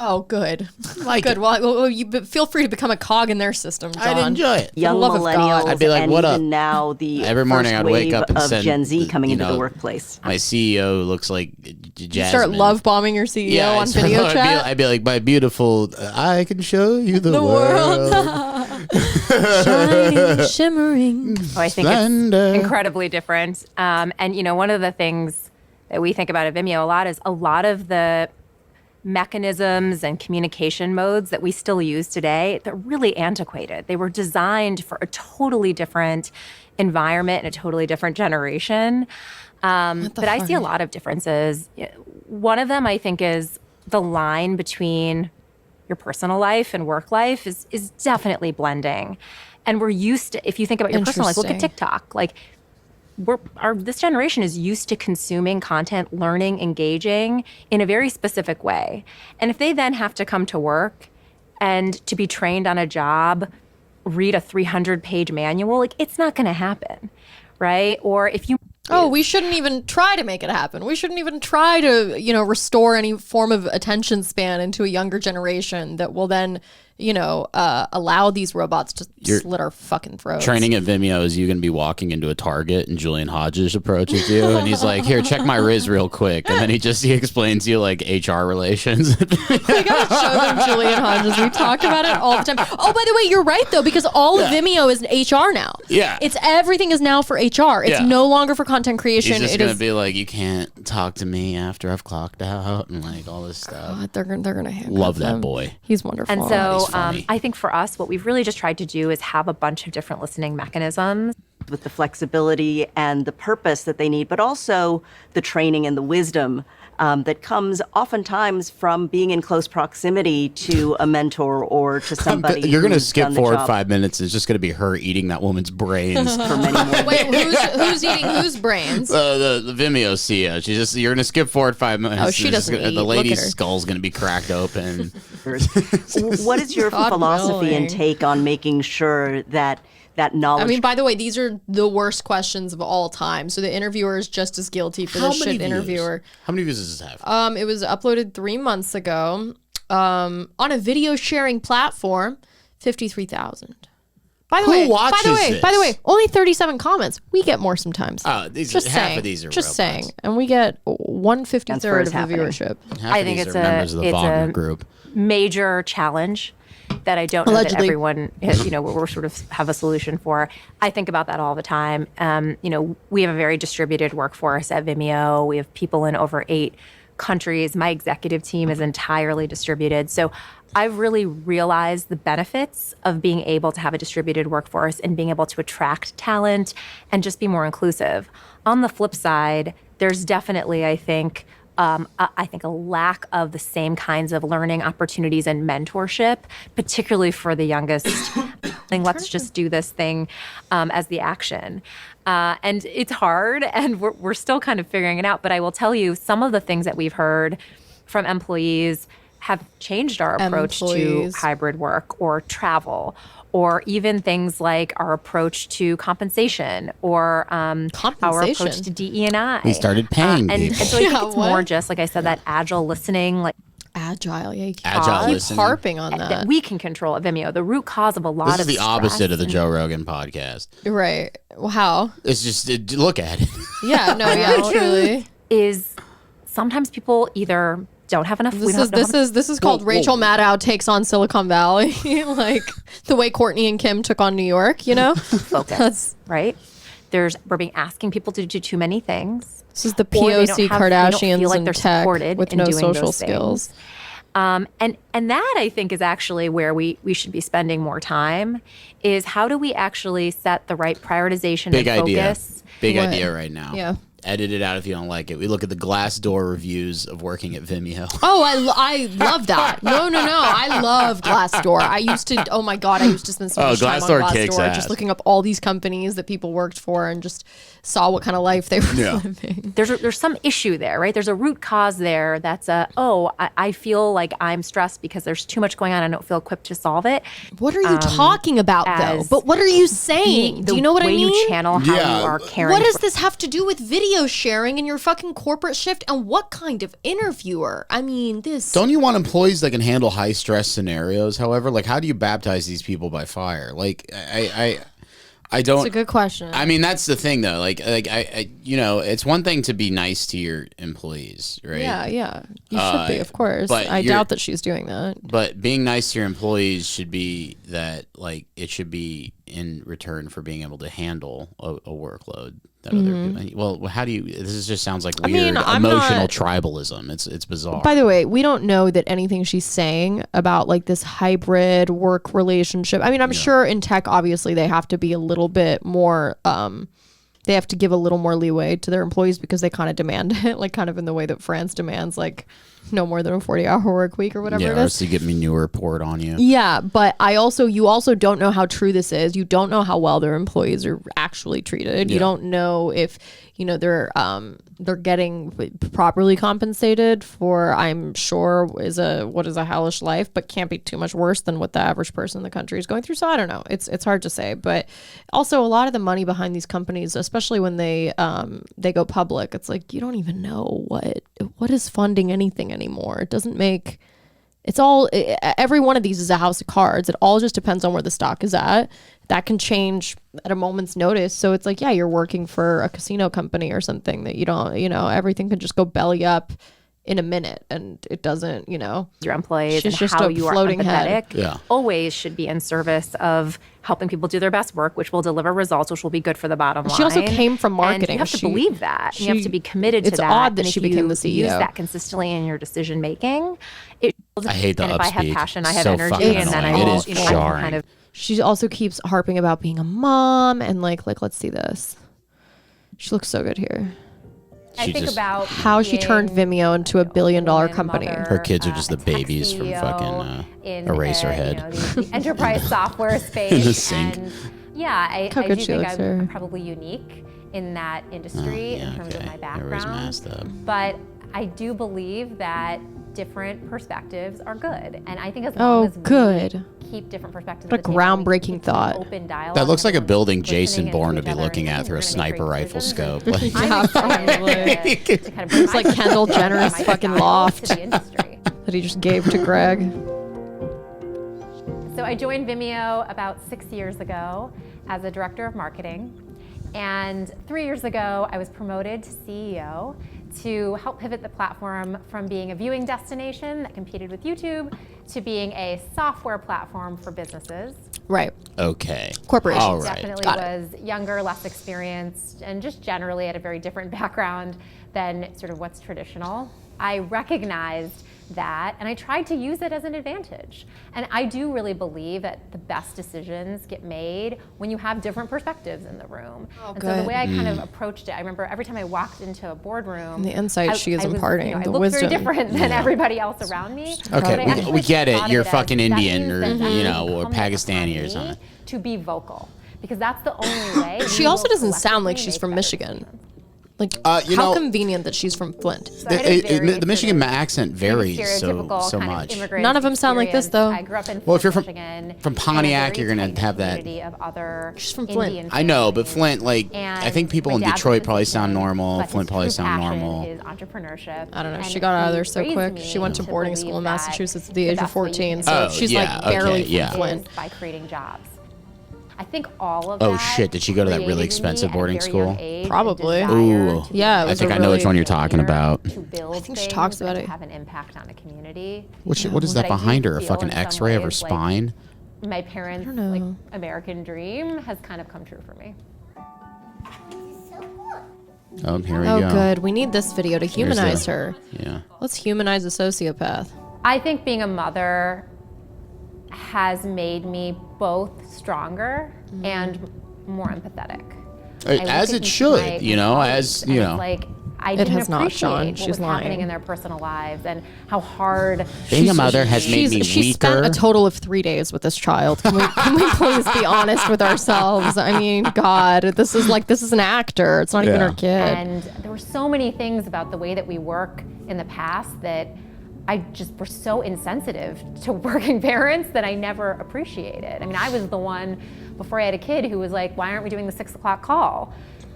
Oh, good. Like Good. it. Well, feel free to become a cog in their system, John. I'd enjoy it. Young love of God. millennials I'd be like, and "What even up?" now the Every morning first I'd wake wave up and of send Gen Z coming you into the know, workplace. My CEO looks like You Jasmine. start love bombing your CEO Yeah, on so video I'd chat. I'd be like, my beautiful, I can show you the, world. Shining, shimmering. I think Splendor. it's incredibly different. And one of the things that we think about at Vimeo a lot is a lot of the mechanisms and communication modes that we still use today, they're really antiquated. They were designed for a totally different environment and a totally different generation. But I see a lot of differences. One of them, I think, is the line between your personal life and work life is definitely blending. And we're used to, if you think about your personal life, look at Interesting. TikTok. Like, this generation is used to consuming content, learning, engaging in a very specific way. And if they then have to come to work and to be trained on a job, read a 300-page manual, like, it's not going to happen, right? Or if you Oh, we shouldn't even try to make it happen. We shouldn't even try to, restore any form of attention span into a younger generation that will then, allow these robots to slit our fucking throats. Training at Vimeo is you going to be walking into a Target and Julian Hodges approaches you and he's like, here, check my Riz real quick. And then he explains to you like HR relations. We gotta show them Julian Hodges. We talk about it all the time. Oh, by the way, you're right though, because all of Vimeo is HR now. Yeah. Everything is now for HR. It's Yeah. no longer for content creation. He's just It going to is. be like, you can't talk to me after I've clocked out and like all this stuff. God, they're gonna handcuff Love that him. boy. He's wonderful. And so he's funny. I think for us, what we've really just tried to do is have a bunch of different listening mechanisms. With the flexibility and the purpose that they need, but also the training and the wisdom that comes oftentimes from being in close proximity to a mentor or to somebody. You're going to who's skip done the forward job 5 minutes. It's just going to be her eating that woman's brains. for many more. Wait, who's eating whose brains? The Vimeo CEO. You're going to skip forward 5 minutes. Oh, she There's just doesn't gonna- eat. The Look at lady's her. skull's going to be cracked open. What is your God philosophy willing. and take on making sure that knowledge? I mean, by the way, these are the worst questions of all time. So the interviewer is just as guilty for this shit interviewer. How many views does this have? It was uploaded 3 months ago on a video sharing platform, 53,000. By the Who way, watches by the this? way, only 37 comments. We get more sometimes. Oh, just half saying, of these are just robots. saying, and we get 1/53 Transfer is of the happening. viewership. Half I of think these it's are members of the Wagner group. Major challenge that I don't know that Allegedly. everyone, we're sort of have a solution for. I think about that all the time. We have a very distributed workforce at Vimeo. We have people in over 8 countries. My executive team is entirely distributed. So I've really realized the benefits of being able to have a distributed workforce and being able to attract talent and just be more inclusive. On the flip side, there's definitely, I think a lack of the same kinds of learning opportunities and mentorship, particularly for the youngest. Let's just do this thing as the action. And it's hard, and we're still kind of figuring it out. But I will tell you, some of the things that we've heard from employees have changed our approach to Employees. hybrid work or travel, or even things like our approach to compensation or our Compensation? approach to DE&I. We started paying and people. so I think Yeah, it's more what? just, like I said, that agile listening, like agile. Yeah, you Agile keep listening. harping on that that. we can control at Vimeo. The root cause of a lot This of is the stress opposite of the and- Joe Rogan podcast. Right. Well, how? It's just look at it. Yeah, no, yeah, truly. is sometimes people either don't have enough. This is called Rachel Maddow takes on Silicon Valley, like the way Courtney and Kim took on New York. You know, focus, right? We're being asking people to do too many things. This is the Or they POC don't feel Kardashians like in they're tech supported with in no doing social those things. skills. And that I think is actually where we should be spending more time. Is how do we actually set the right prioritization Big and idea. focus? Big What? idea right now. Yeah. Edit it out if you don't like it. We look at the Glassdoor reviews of working at Vimeo. Oh, I love that. No. I love Glassdoor. I used to, oh my God, I used to spend so much time on Glassdoor kicks Glassdoor ass. just looking up all these companies that people worked for and just saw what kind of life they were living. There's some issue there, right? There's a root cause there that's I feel like I'm stressed because there's too much going on. I don't feel equipped to solve it. What are you talking about, though? as But what are you saying? Do you know what I way mean? you channel how Yeah. you are caring. What does for- this have to do with video sharing and your fucking corporate shift? And what kind of interviewer? I mean, this. Don't you want employees that can handle high stress scenarios? However, like, how do you baptize these people by fire? Like, I don't. It's a good question. I mean, that's the thing, though. Like, it's one thing to be nice to your employees, right? Yeah. You should be, of course. but I you're- doubt that she's doing that. But being nice to your employees should be that, like, it should be in return for being able to handle a workload that other people. Well, how do you? This just sounds like weird mean, I'm emotional not- tribalism. It's bizarre. By the way, we don't know that anything she's saying about like this hybrid work relationship. I mean, I'm sure in tech, obviously, they have to be a little bit more. They have to give a little more leeway to their employees because they kind of demand it, like kind of in the way that France demands, like no more than a 40-hour work week or whatever yeah, it or is. else to get manure poured on you. Yeah, but you also don't know how true this is. You don't know how well their employees are actually treated. You don't know if they're getting properly compensated for, I'm sure, what is a hellish life, but can't be too much worse than what the average person in the country is going through. So I don't know. It's hard to say, but also a lot of the money behind these companies, especially when they go public, it's like you don't even know what is funding anything anymore. It doesn't make. It's all, every one of these is a house of cards. It all just depends on where the stock is at. That can change at a moment's notice. So it's like, yeah, you're working for a casino company or something that you don't, everything can just go belly up in a minute and it doesn't, your employees She's and just how a you are floating empathetic head. Yeah. always should be in service of helping people do their best work, which will deliver results, which will be good for the bottom line. She also came from And marketing. you have to She- believe that. You have to be committed it's to that. odd that And she if became you the use CEO. that consistently in your decision making. I hate the And if I have upspeak. passion, I have So energy, fucking and then I annoying. will, It is I can jarring. kind of. She also keeps harping about being a mom and like let's see this. She looks so good here. I She think just- about How she turned being, Vimeo into a billion-dollar woman, company. mother, Her kids are just a the tech babies from CEO fucking, in Eraserhead. the enterprise software space. the sink. And yeah, I How do good she think looks, I'm her. probably unique in that industry in terms of my Everybody's background. masked up. But I do believe that different perspectives are good, and I think as long as good. we keep different perspectives, What a at the table, we groundbreaking keep thought. Open dialogue. That looks like a and building listening Jason into Bourne each to be other, looking and at through a we're gonna make sniper great rifle decisions. scope. Like, I'm Yeah, excited to kind of bring It's my like Kendall perspective and Jenner's my fucking style loft. to the industry. That he just gave to Greg. So I joined Vimeo about 6 years ago as a director of marketing. And 3 years ago, I was promoted to CEO to help pivot the platform from being a viewing destination that competed with YouTube to being a software platform for businesses. Right. okay. Corporations. All right. Definitely Got was younger, less experienced, and just generally had a very different background than sort of what's traditional. I recognized that, and I tried to use it as an advantage. And I do really believe that the best decisions get made when you have different perspectives in the room. Oh, and so the good. way I kind of approached it, I remember every time I walked into a boardroom, And the insight she is I was, imparting, I the looked wisdom. very different than everybody else around me. But I Okay, actually we get it. thought of You're as fucking that Indian means or, that that you know, or incumbent Pakistani or upon something. me to be vocal, because that's the only way. She we also will doesn't sound like collectively she's make from better Michigan. decisions. Like, You how know- convenient that she's from Flint. The Michigan accent varies stereotypical so kind of much. immigrant None of them sound like this, though. I grew up in Well, if you're Michigan, from in a Pontiac, very you're gonna tight-knit have that. community of other She's from Flint. Indian I know, but families. Flint, like, And I think people my in dad's a Detroit probably sound physician, normal. but Flint his probably true sound passion normal. is entrepreneurship. I don't know. And She got out of there so he quick. raised She went to me boarding believe school in that Massachusetts at the the age of best way you 14. can So Oh, she's yeah, like barely okay, yeah. from Flint. is by creating jobs. I think all of Oh, that shit, did she go to that really created in me expensive at a boarding very school? young age, a Probably. desire Ooh. to Yeah, it I was think a I know which really- one you're talking about. To build I think she things talks about and it. to have an impact on a community. What is that But I do behind her? A feel fucking in some X-ray of her ways, like, spine? My parents' don't know. like American dream has kind of come true for me. Oh, here we Oh, go. good. We need this video to humanize her. Yeah. Let's humanize a sociopath. I think being a mother has made me both stronger and more empathetic. I look As at it my should, you know, colleagues as, and you it's know. like I It didn't has not, appreciate Sean. what She's was happening lying. in their personal lives and how hard Being a mother has made me She spent weaker. a total of 3 days with this child. Can we please be honest with ourselves? I mean, God, this is an actor. It's not even Yeah. her kid. And there were so many things about the way that we work in the past that I just were so insensitive to working parents that I never appreciated. I mean, I was the one before I had a kid who was like, why aren't we doing the 6 o'clock call?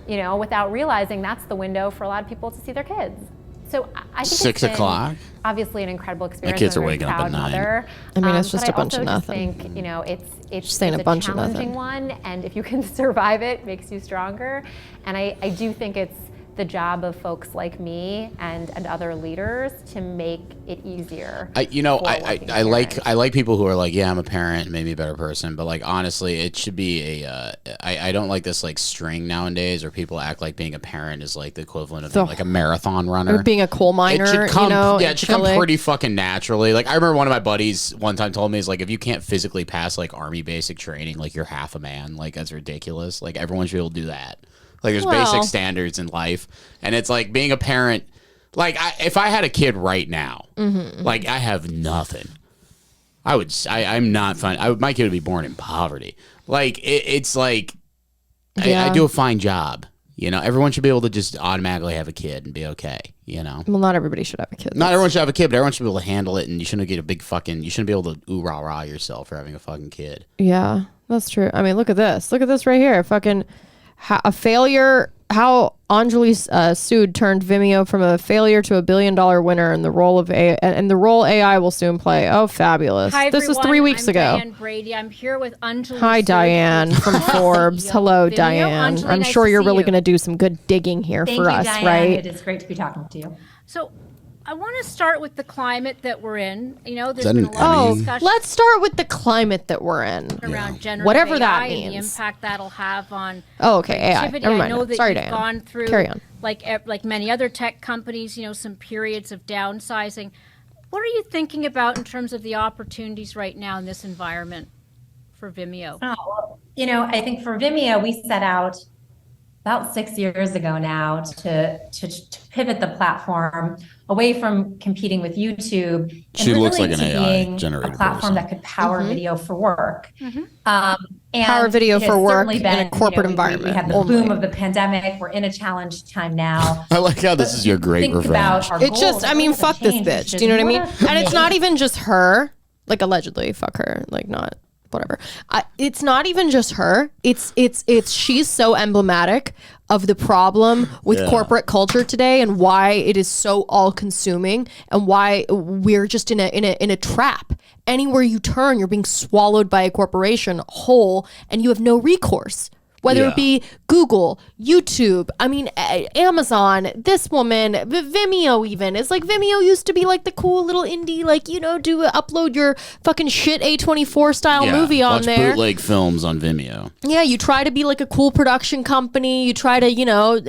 You know, without realizing that's the window for a lot of people to see their kids. So I think 6 it's been o'clock? obviously an incredible experience. kids I'm are a very waking up at proud 9. mother. I mean, it's But just a bunch of also just nothing. think, you know, it's saying it's a bunch of challenging nothing. one, and if you can survive it, makes you stronger. And I do think it's the job of folks like me and other leaders to make it easier. I for working like people who are like, yeah, I'm a parent, made me a better person. But like, honestly, it should be I don't like this like string nowadays where people act like being a parent is like the equivalent of being like a marathon runner. Or being a coal miner, It should come, you know, yeah, in it should come Chile. pretty fucking naturally. Like I remember one of my buddies one time told me, is like, if you can't physically pass like army basic training, like you're half a man. Like that's ridiculous. Like everyone should be able to do that. Like there's Well. basic standards in life, and it's like being a parent. Like if I had a kid right now, like I have nothing. I'm not fine. My kid would be born in poverty. Like it's like Yeah. I do a fine job. You know, everyone should be able to just automatically have a kid and be okay. You know, Well, not everybody should have a kid. not everyone should have a kid, but everyone should be able to handle it, and you shouldn't get a big fucking. You shouldn't be able to ooh rah rah yourself for having a fucking kid. Yeah, that's true. I mean, look at this. Look at this right here. Fucking a failure. How Anjali Sud turned Vimeo from a failure to $1 billion winner in the role of the role AI will soon play. Oh, fabulous! Hi, this was everyone. 3 weeks I'm ago. Diane Brady. I'm here with Anjali. Hi, Sud, Diane who's from the Forbes. CEO Hello, of Vimeo. Diane. Anjali, I'm nice sure to you're see really you. going to do some good digging here Thank for you, us, Diane. right? It is great to be talking to you. So, I want to start with the climate that we're in. You know, there's that been an a lot Emmy? of discussion Let's start with the climate that we're in. around generative Whatever that AI and the means. impact that'll have on Oh, okay. AI. activity. Never I mind. know that Sorry, you've Diane. gone through, Carry on. like many other tech companies, you know, some periods of downsizing. What are you thinking about in terms of the opportunities right now in this environment for Vimeo? Oh, well, you know, I think for Vimeo, we set out about 6 years ago now to pivot the platform away from competing with YouTube and She looks really like an to AI being generated a platform person. that could power video for work. And Power video it has for work certainly in a been, corporate we environment had the only. boom of the pandemic. We're in a challenge time now. I like how this is your great Think revenge. about our It goals. just, I mean, Goals have fuck this changed, bitch. which Do you know is what I mean? what And it's are not even just her, like allegedly, fuck her, like not whatever. It's not even just her. It's she's so emblematic of the problem with Yeah. corporate culture today and why it is so all consuming and why we're just in a trap. Anywhere you turn, you're being swallowed by a corporation whole and you have no recourse. Whether Yeah. it be Google, YouTube, I mean, Amazon, this woman, Vimeo even. It's like Vimeo used to be like the cool little indie, like, you know, upload your fucking shit A24 style movie on watch there. bootleg films on Vimeo. Yeah, you try to be like a cool production company. You try to, you know,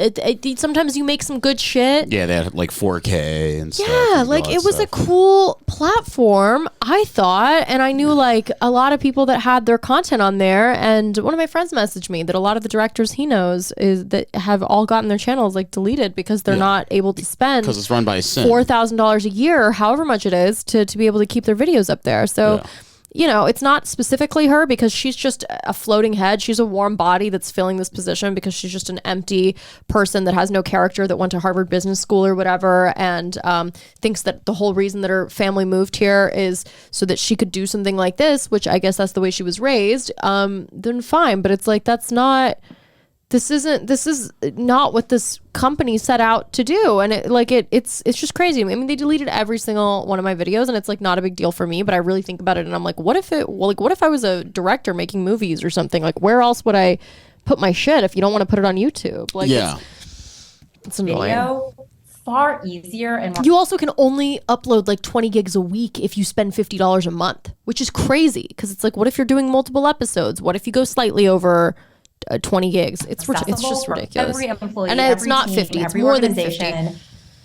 sometimes you make some good shit. Yeah, they had like 4K and stuff. Yeah, and like all it that was a stuff. cool platform, I thought, and I knew like a lot of people that had their content on there. And one of my friends messaged me that a lot of the directors he knows is that have all gotten their channels like deleted because they're not able to spend because it's run by a sim. $4,000 a year or however much it is to be able to keep their videos up there. So. Yeah. you know, it's not specifically her because she's just a floating head. She's a warm body that's filling this position because she's just an empty person that has no character, that went to Harvard Business School or whatever, and thinks that the whole reason that her family moved here is so that she could do something like this, which I guess that's the way she was raised. Then fine, but it's like, this is not what this company set out to do. And it's just crazy. I mean, they deleted every single one of my videos, and it's like not a big deal for me, but I really think about it and I'm like, what if I was a director making movies or something? Like, where else would I put my shit if you don't want to put it on YouTube? Like, yeah, it's annoying. Video, far easier and more. You also can only upload like 20 gigs a week if you spend $50 a month, which is crazy because it's like, what if you're doing multiple episodes? What if you go slightly over 20 gigs? It's just ridiculous. Every employee, and it's not 50, it's more than 50.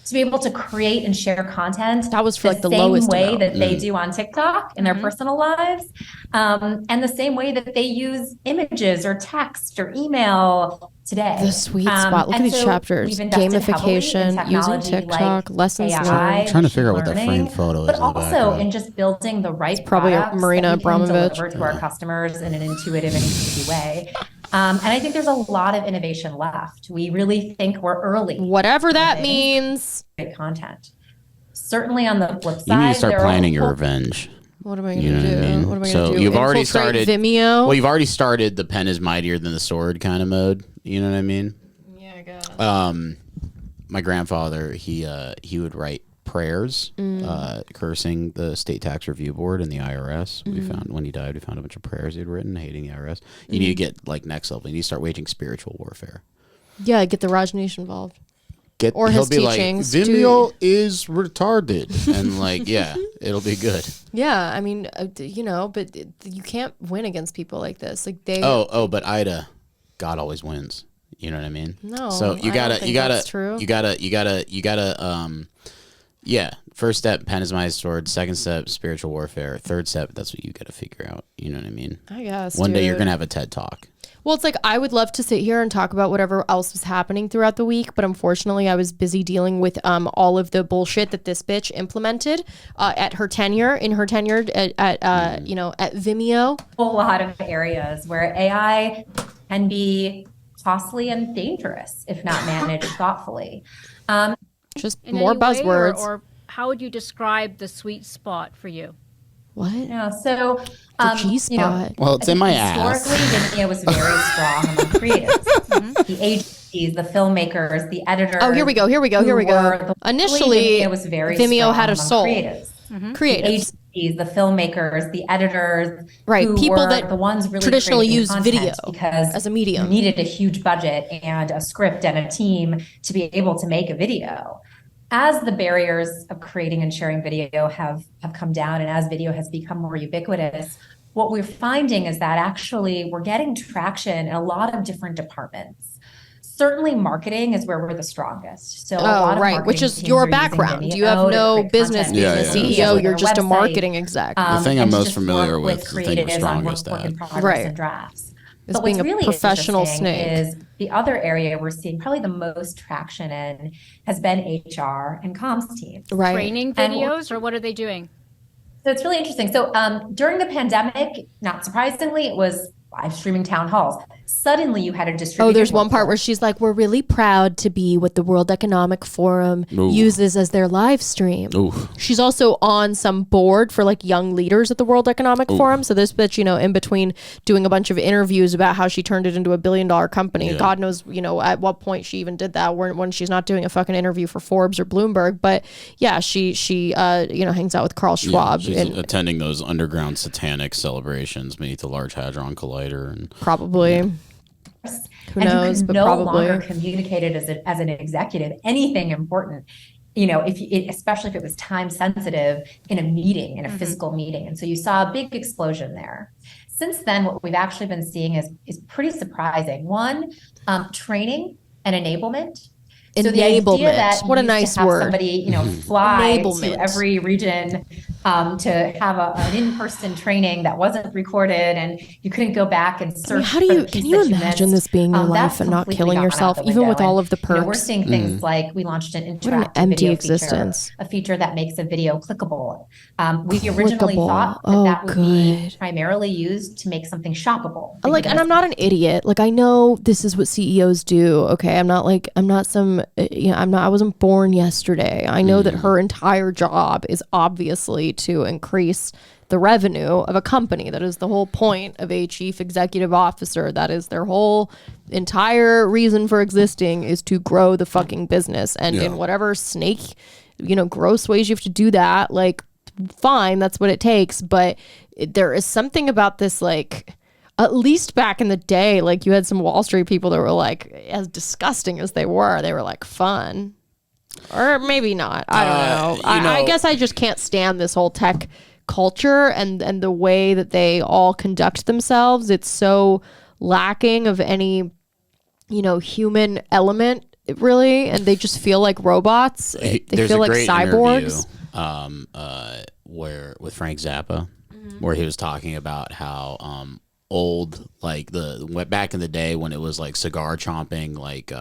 To be able to create and share content. That was for like the lowest same way amount. that they do on TikTok in their personal lives. And the same way that they use images or text or email today. The sweet spot. Look at these chapters. Gamification, using TikTok, lessons learned. I'm trying to figure out what that framed photo is. But also in just building the right probably products Marina that we can Abramovich. deliver to our customers in an intuitive and easy way. And I think there's a lot of innovation left. We really think we're early. Whatever that means. Great content. Certainly on the flip side, you need to start planning your revenge. What am I going to do? I mean? What am I going to So do? you've already started Vimeo. Well, you've already started the pen is mightier than the sword kind of mode. You know what I mean? Yeah, I guess. My grandfather, he would write prayers, cursing the state tax review board and the IRS. We found when he died, we found a bunch of prayers he'd written hating the IRS. You need to get like next level. You need to start waging spiritual warfare. Yeah, get the Rajneesh involved. Or his he'll be teachings. Like, Vimeo is retarded, and like, yeah, it'll be good. Yeah, I mean, you know, but you can't win against people like this. Like they. But Ida, God always wins. You know what I mean? No. So that's true. you gotta. Yeah. First step, pen is my sword. Second step, spiritual warfare. Third step, that's what you got to figure out. You know what I mean? I guess. One day you're gonna have a TED Talk. Well, it's like I would love to sit here and talk about whatever else was happening throughout the week, but unfortunately, I was busy dealing with all of the bullshit that this bitch implemented at her tenure at Vimeo. A lot of areas where AI can be costly and dangerous if not managed thoughtfully. Just In more any way, buzzwords. or how would you describe the sweet spot for you? What? Yeah, so The G-spot. Well, it's in my ass. Historically, Vimeo was very strong among creatives. The agencies, the filmmakers, the editors. Oh, here we go. Initially, Vimeo was very Vimeo strong had a among soul. creatives. Creatives. The agencies, the filmmakers, the editors, Right, who people were that the ones really traditionally creating use content video because as a medium. you needed a huge budget and a script and a team to be able to make a video. As the barriers of creating and sharing video have come down, and as video has become more ubiquitous, what we're finding is that actually we're getting traction in a lot of different departments. Certainly marketing is where we're the strongest. So a lot of marketing which is teams your are using business. Vimeo You have to no create business content. being Yeah, a yeah. CEO. Their You're just a website. marketing exec. The thing I'm And to most just familiar work with, the thing we're creatives on strongest work at. in progress Right. and drafts. Is But being what's a really professional interesting snake. is the other area we're seeing probably the most traction in has been HR and comms teams. Right. Training And videos, or what are they doing? So it's really interesting. So during the pandemic, not surprisingly, it was live streaming town halls. Suddenly you had a distributed Oh, there's one part where workforce. she's like, we're really proud to be what the World Economic Forum uses as their live stream. Ooh. She's also on some board for like young leaders at the World Economic Forum. So this bitch, you know, in between doing a bunch of interviews about how she turned it into $1 billion company. Yeah. God knows, you know, at what point she even did that when she's not doing a fucking interview for Forbes or Bloomberg. But yeah, she you know, hangs out with Carl Schwab. She's and attending those underground satanic celebrations beneath the Large Hadron Collider. And probably. Who knows, you but can no probably. longer communicate it as an executive, anything important, you know, especially if it was time sensitive in a meeting, in a physical meeting. And so you saw a big explosion there. Since then, what we've actually been seeing is pretty surprising. One, training and enablement. So the idea Enablement. that What a you used nice to have word. somebody, fly Enablement. to every region to have an in-person training that wasn't recorded, and you couldn't go back and search. How do you? Can you imagine this being your life and not killing yourself, even with all of the perks? We're seeing things like we launched an interactive What an empty video existence. feature, a feature that makes a video clickable. We originally thought that would be primarily used to make something shoppable. And I'm not an idiot. Like, I know this is what CEOs do. Okay, I wasn't born yesterday. I know that her entire job is obviously to increase the revenue of a company. That is the whole point of a chief executive officer. That is their whole entire reason for existing, is to grow the fucking business. And in whatever snake, gross ways you have to do that, like, fine, that's what it takes. But there is something about this, like, at least back in the day, like, you had some Wall Street people that were like, as disgusting as they were like fun. Or maybe not. I don't know. I guess I just can't stand this whole tech culture and the way that they all conduct themselves. It's so lacking of any, human element, really. And they just feel like robots. They feel like cyborgs. Where with Frank Zappa, where he was talking about how old, like back in the day when it was like cigar chomping, like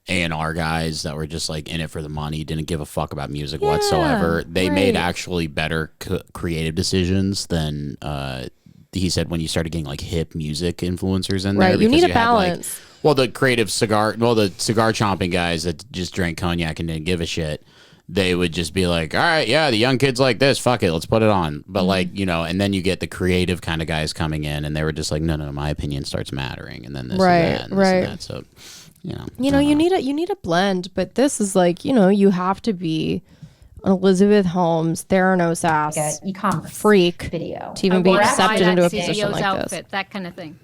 A&R guys that were just like in it for the money, didn't give a fuck about music whatsoever. They made actually better creative decisions than he said when you started getting like hip music influencers in there. Right, you need a balance. The cigar chomping guys that just drank cognac and didn't give a shit, they would just be like, all right, yeah, the young kids like this, fuck it, let's put it on. But and then you get the creative kind of guys coming in, and they were just like, no, my opinion starts mattering, and then this and that, and this and that. So you need a blend, but this is like, you have to be an Elizabeth Holmes, Theranos ass, like e-commerce freak video to even be accepted into a position like outfit, this. That kind of thing.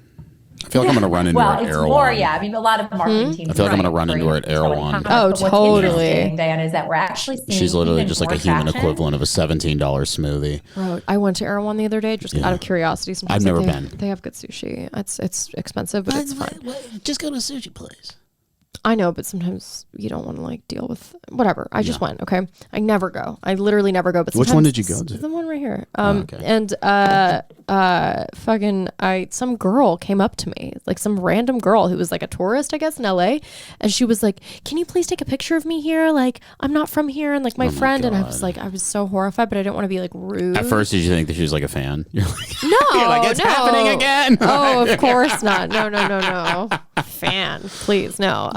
I feel like I'm going to run into it at Erewhon. A lot of marketing teams. I feel like I'm going to run into her at Erewhon. Oh, totally. What's interesting, Diana, is that we're actually seeing She's literally just like a human traction. equivalent of a $17 smoothie. Bro, I went to Erewhon the other day just out of curiosity. Sometimes I've never been. They have good sushi. It's expensive, but it's fun. Just go to a sushi place. I know, but sometimes you don't want to like deal with whatever. I just went. Okay, I never go. I literally never go. But which one did you go to? The one right here. Okay. And some girl came up to me, like some random girl who was like a tourist, I guess, in LA, and she was like, "Can you please take a picture of me here? Like, I'm not from here, and like my friend." And I was like, I was so horrified, but I didn't want to be like rude. At first, did you think that she was like a fan? You're like, no, you're like, it's happening again. Oh, of course not. No. Fan, please, no.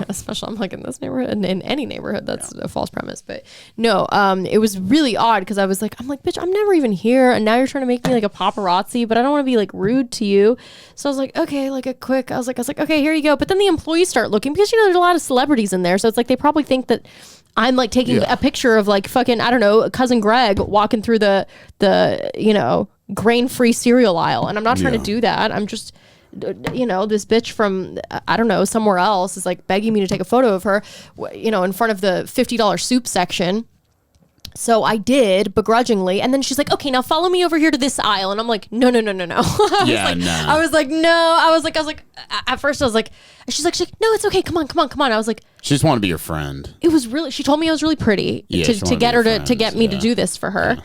Especially I'm like in this neighborhood, in any neighborhood, that's a false premise. But no, it was really odd because I'm like, bitch, I'm never even here, and now you're trying to make me like a paparazzi, but I don't want to be like rude to you. So I was like, okay, like I was like, okay, here you go. But then the employees start looking because there's a lot of celebrities in there, so it's like they probably think that I'm like taking a picture of like fucking, I don't know, cousin Greg walking through the grain-free cereal aisle, and I'm not trying to do that. I'm just, this bitch from, I don't know, somewhere else is like begging me to take a photo of her, in front of the $50 soup section. So I did begrudgingly. And then she's like, okay, now follow me over here to this aisle. And I'm like, no. I was like, at first I was like, she's like, no, it's okay. Come on. I was like, she just wanted to be your friend. It was really, she told me I was really pretty to get her to get me to do this for her.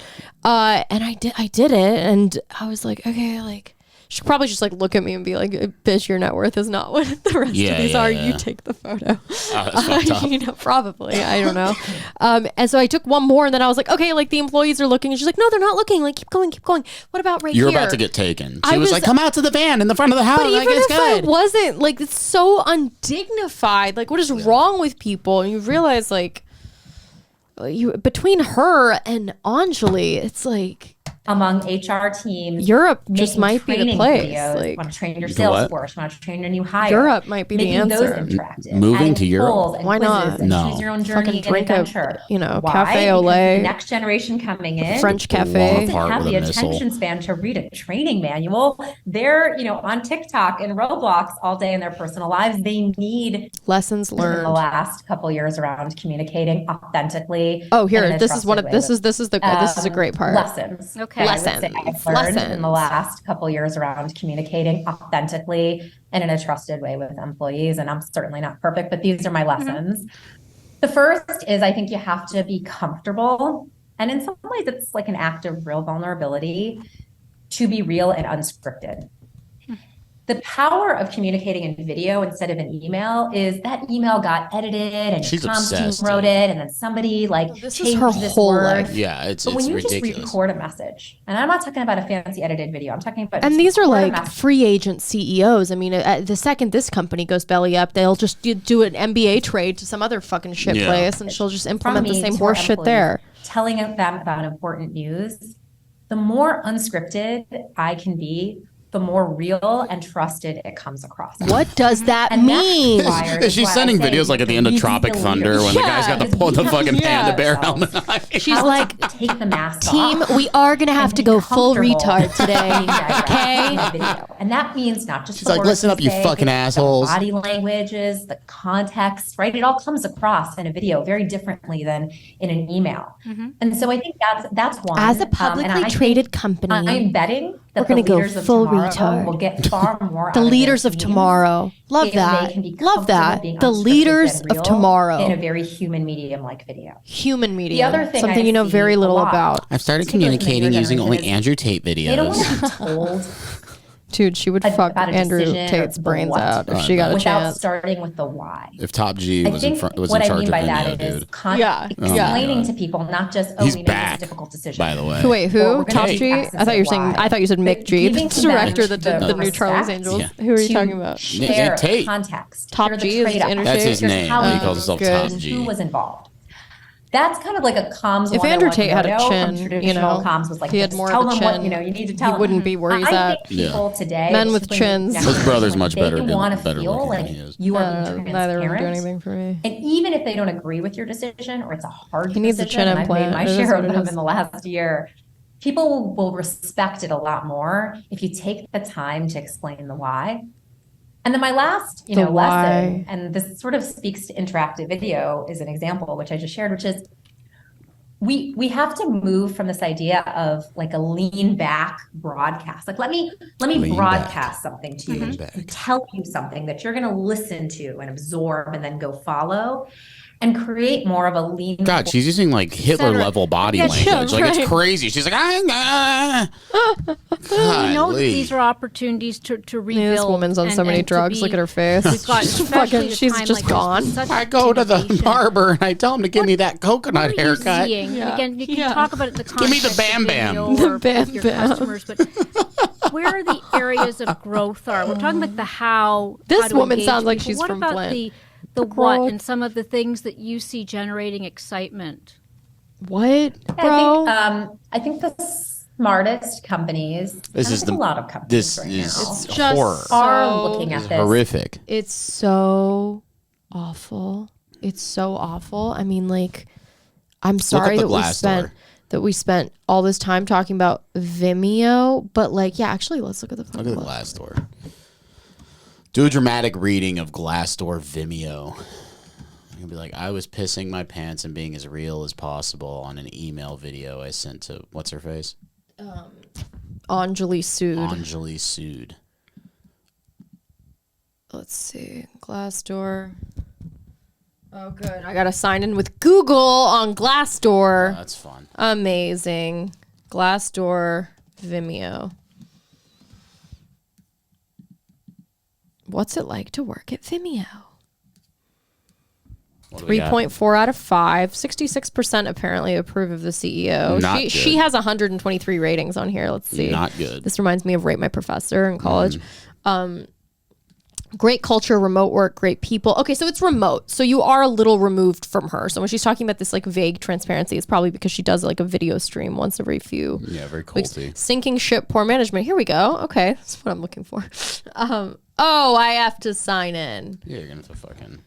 Yeah. And I did it. And I was like, okay, like, she'll probably just like look at me and be like, bitch, your net worth is not what the rest of these are. You take the photo. Probably. I don't know. And so I took one more, and then I was like, okay, like the employees are looking, and she's like, no, they're not looking. Like, keep going. What about right here? You're about to get taken. She was like, come out to the van in the front of the house. But even if I wasn't, like, it's so undignified. Like, what is wrong with people? And you realize, like, between her and Anjali, it's like, among HR teams, Europe just might be the place. Like, want to train your sales force, want to train your new hire. Europe might be the answer. Those interactive. Moving to Europe, why not? No, choose your own journey and adventure. Cafe au lait. The next generation coming in, French cafe, doesn't have the attention span to read a training manual. They're on TikTok and Roblox all day in their personal lives. They need lessons learned in the last couple of years around communicating authentically. Oh, here, this is a great part. Lessons. Okay. Okay. I would say I've learned in the last couple of years around communicating authentically and in a trusted way with employees. And I'm certainly not perfect, but these are my lessons. The first is I think you have to be comfortable. And in some ways, it's like an act of real vulnerability to be real and unscripted. The power of communicating in video instead of an email is that email got edited and She's your comms obsessed, team wrote it, and then somebody like this changed is her this whole word. life. Yeah, it's But when you ridiculous. just record a message, and I'm not talking about a fancy edited video, I'm talking about And just these are record a like message. free agent CEOs. I mean, the second this company goes belly up, they'll just do an MBA trade to some other fucking shit Yeah. place, and she'll just From implement the me same to our horse shit employees, there. telling them about important news. The more unscripted I can be, the more real and trusted it comes across. What does that And that mean? requires- She's why I sending say videos like at the end of really Tropic the Thunder leader. when the guy's got the, because the we fucking have to panda use bear on ourselves. the knife. She's like, Take the mask team, off. we are going to have and to be go full comfortable retard today. being direct Okay? in the video. And that means not just She's the like, words listen we up, you say, fucking the assholes. body languages, the context, right? It all comes across in a video very differently than in an email. And so I think that's one. As a And publicly I traded think company, I'm betting that we're gonna the go leaders of full tomorrow retard. will get far more the out leaders their of teams tomorrow. Love if that. they can be Love comfortable that. being The unscripted leaders and of real tomorrow. in a very human medium like video. Human medium. The other thing Something I you know see very a little lot, about. I've started particularly from the communicating younger using only generation, Andrew Tate They don't want videos. to be told Dude, she would fuck about a Andrew decision Tate's or the brains what out if she got a without chance. starting with the why. If Top G I was in think was what in I charge mean of by Vimeo, that is dude. Yeah. explaining God. to people not just, oh, He's we made back, this difficult decision. by the way. Wait, Or who? we're gonna Top do G? X I thought you were saying. Y. I thought you said Mick But G, giving the them director of the the new Charlie's respect Angels. Yeah. Who are you to talking about? Share Tate. context. Top Here are the G is trade-offs. Andrew That's Tate? his Here's name. how He we calls himself good. Top G. who was involved. That's kind of like a comms. If Andrew 101 Tate had a no-no chin, from you traditional know, comms was like, he had just more tell of a them chin. what you need to He tell them. wouldn't be where he's I at. think people today, Men with particularly chins. next His brother's much they better want to better feel looking like than he is. you are being Neither of them do transparent. anything for me. And even if they don't agree with your decision or it's a hard He needs a decision, chin and I've made implant. my It is share what of it them is. in the last year, people will respect it a lot more if you take the time to explain the why. And then my last, The lesson, why. and this sort of speaks to interactive video, is an example which I just shared, which is we have to move from this idea of like a lean back broadcast. Like let me Lean broadcast something to you Lean and back. tell you something that you're going to listen to and absorb and then go follow, and create more of a lean. God, she's using like Hitler level body language. Like it's right. crazy. She's like, We know that Golly. these are opportunities to rebuild. Yeah, this woman's on so and- many and to drugs. be- Look at her face. We've got She's especially fucking- at a she's time just like this, gone. with such I go to the innovation. barber and I tell him to give me that coconut What are you haircut. seeing? Yeah. Again, you can Yeah. talk about it in the me context the Bam of Bam. video The or Bam with your Bam. customers, but where are the areas of growth are? We're talking about the how. This how to woman engage sounds like people. she's what from about Flint. the growth. what and some of the things that you see generating excitement? What, bro? I think the smartest companies, This and is I think the a lot of companies this right is now It's just horror. are so- looking at It's this. horrific. It's so awful. It's so awful. I mean, like, I'm sorry the that Glassdoor. we spent all this time talking about Vimeo, but like, yeah, actually, let's look at the Look at the Glassdoor. Do a dramatic reading of Glassdoor Vimeo. You'll be like, I was pissing my pants and being as real as possible on an email video I sent to what's her face? Anjali Sud. Anjali Sud. Let's see, Glassdoor. Oh, good. I gotta sign in with Google on Glassdoor. That's fun. Amazing. Glassdoor, Vimeo. What's it like to work at Vimeo? What do we got? 3.4 out of 5. 66% apparently approve of the CEO. Not She good. has 123 ratings on here. Let's see. Not good. This reminds me of Rate My Professor in college. Great culture, remote work, great people. Okay, so it's remote. So you are a little removed from her. So when she's talking about this like vague transparency, it's probably because she does like a video stream once every few Yeah, very weeks. culty. Sinking ship, poor management. Here we go. Okay, that's what I'm looking for. Oh, I have to sign in. Yeah, you're gonna have to fucking.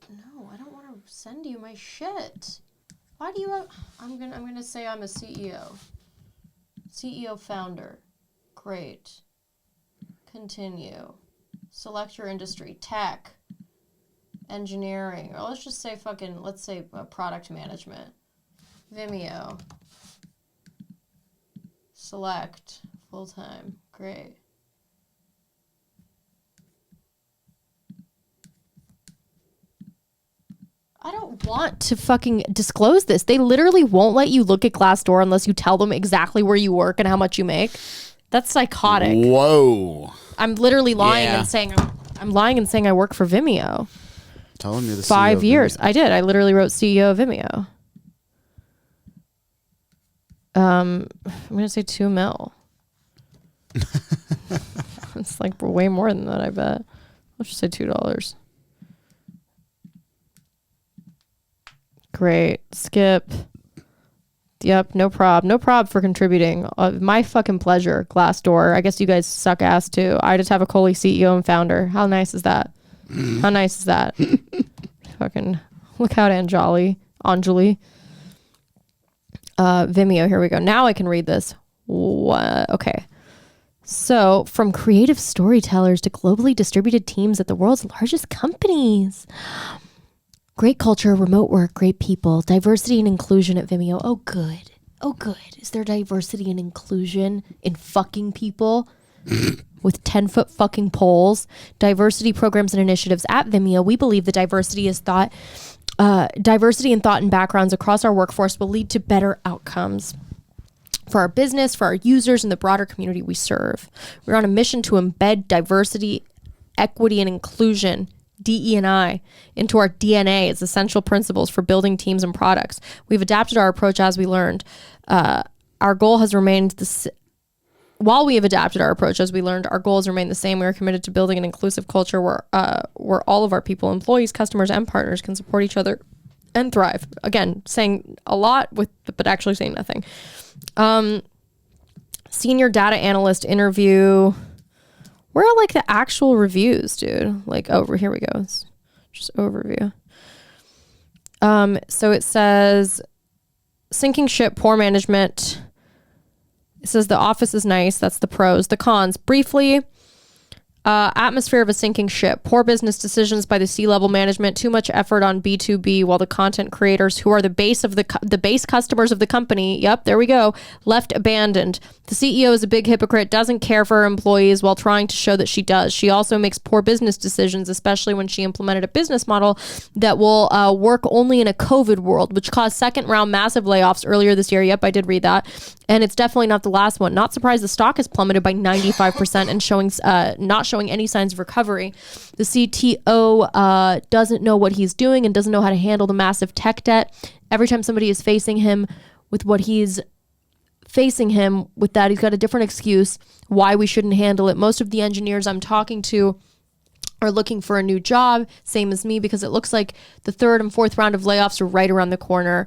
No, I don't want to send you my shit. Why do you have... I'm gonna say I'm a CEO. CEO founder. Great. Continue. Select your industry. Tech. Engineering. Or let's just say let's say product management. Vimeo. Select. Full-time. Great. I don't want to fucking disclose this. They literally won't let you look at Glassdoor unless you tell them exactly where you work and how much you make. That's psychotic. Whoa. I'm literally lying and saying I'm lying and saying I work for Vimeo. Tell them you're the 5 CEO years. Vimeo. I did. I literally wrote CEO of Vimeo. I'm gonna say $2 million. It's like way more than that, I bet. Let's just say $2. Great. Skip. Yep, no prob. No prob for contributing. My fucking pleasure, Glassdoor. I guess you guys suck ass too. I just have a Coley CEO and founder. How nice is that? How nice is that? Fucking look out, Anjali. Vimeo, here we go. Now I can read this. Okay. So, from creative storytellers to globally distributed teams at the world's largest companies. Great culture, remote work, great people, diversity and inclusion at Vimeo. Oh, good. Oh, good. Is there diversity and inclusion in fucking people with 10-foot fucking poles? Diversity programs and initiatives at Vimeo. We believe that diversity in thought and backgrounds across our workforce will lead to better outcomes for our business, for our users, and the broader community we serve. We're on a mission to embed diversity, equity, and inclusion, DE&I, into our DNA as essential principles for building teams and products. We've adapted our approach as we learned. Our goal has remained while we have adapted our approach as we learned, our goals remain the same. We are committed to building an inclusive culture where all of our people, employees, customers, and partners can support each other and thrive. Again, saying a lot but actually saying nothing. Senior data analyst interview. Where are like the actual reviews, dude? Like over here we go. It's just overview. So it says sinking ship, poor management. It says the office is nice. That's the pros. The cons, briefly. Atmosphere of a sinking ship, poor business decisions by the C-level management, too much effort on B2B, while the content creators, who are the base of the base customers of the company, yep, there we go, left abandoned. The CEO is a big hypocrite, doesn't care for her employees while trying to show that she does. She also makes poor business decisions, especially when she implemented a business model that will work only in a COVID world, which caused second round massive layoffs earlier this year. Yep, I did read that. And it's definitely not the last one. Not surprised the stock has plummeted by 95% and not showing any signs of recovery. The CTO doesn't know what he's doing and doesn't know how to handle the massive tech debt. Every time somebody is facing him with that, he's got a different excuse why we shouldn't handle it. Most of the engineers I'm talking to are looking for a new job, same as me, because it looks like the third and fourth round of layoffs are right around the corner.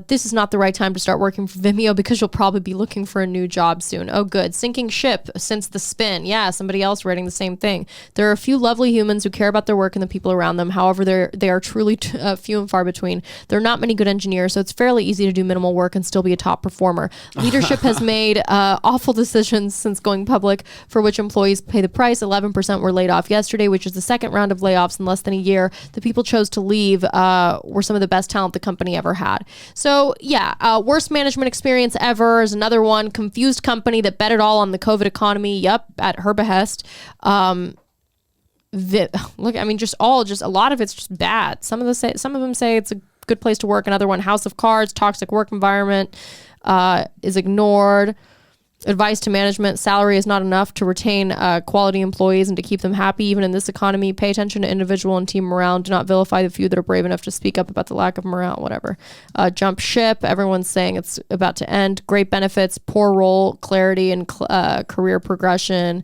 This is not the right time to start working for Vimeo because you'll probably be looking for a new job soon. Oh, good. Sinking ship since the spin. Yeah, somebody else writing the same thing. There are a few lovely humans who care about their work and the people around them. However, they are truly few and far between. There are not many good engineers, so it's fairly easy to do minimal work and still be a top performer. Leadership has made awful decisions since going public, for which employees pay the price. 11% were laid off yesterday, which is the second round of layoffs in less than a year. The people chose to leave were some of the best talent the company ever had. So yeah, worst management experience ever is another one. Confused company that bet it all on the COVID economy. Yep, at her behest. Look, I mean, just a lot of it's just bad. Some of them say it's a good place to work. Another one, house of cards, toxic work environment is ignored. Advice to management: salary is not enough to retain quality employees and to keep them happy, even in this economy. Pay attention to individual and team morale. Do not vilify the few that are brave enough to speak up about the lack of morale, whatever. Jump ship. Everyone's saying it's about to end. Great benefits, poor role clarity and career progression.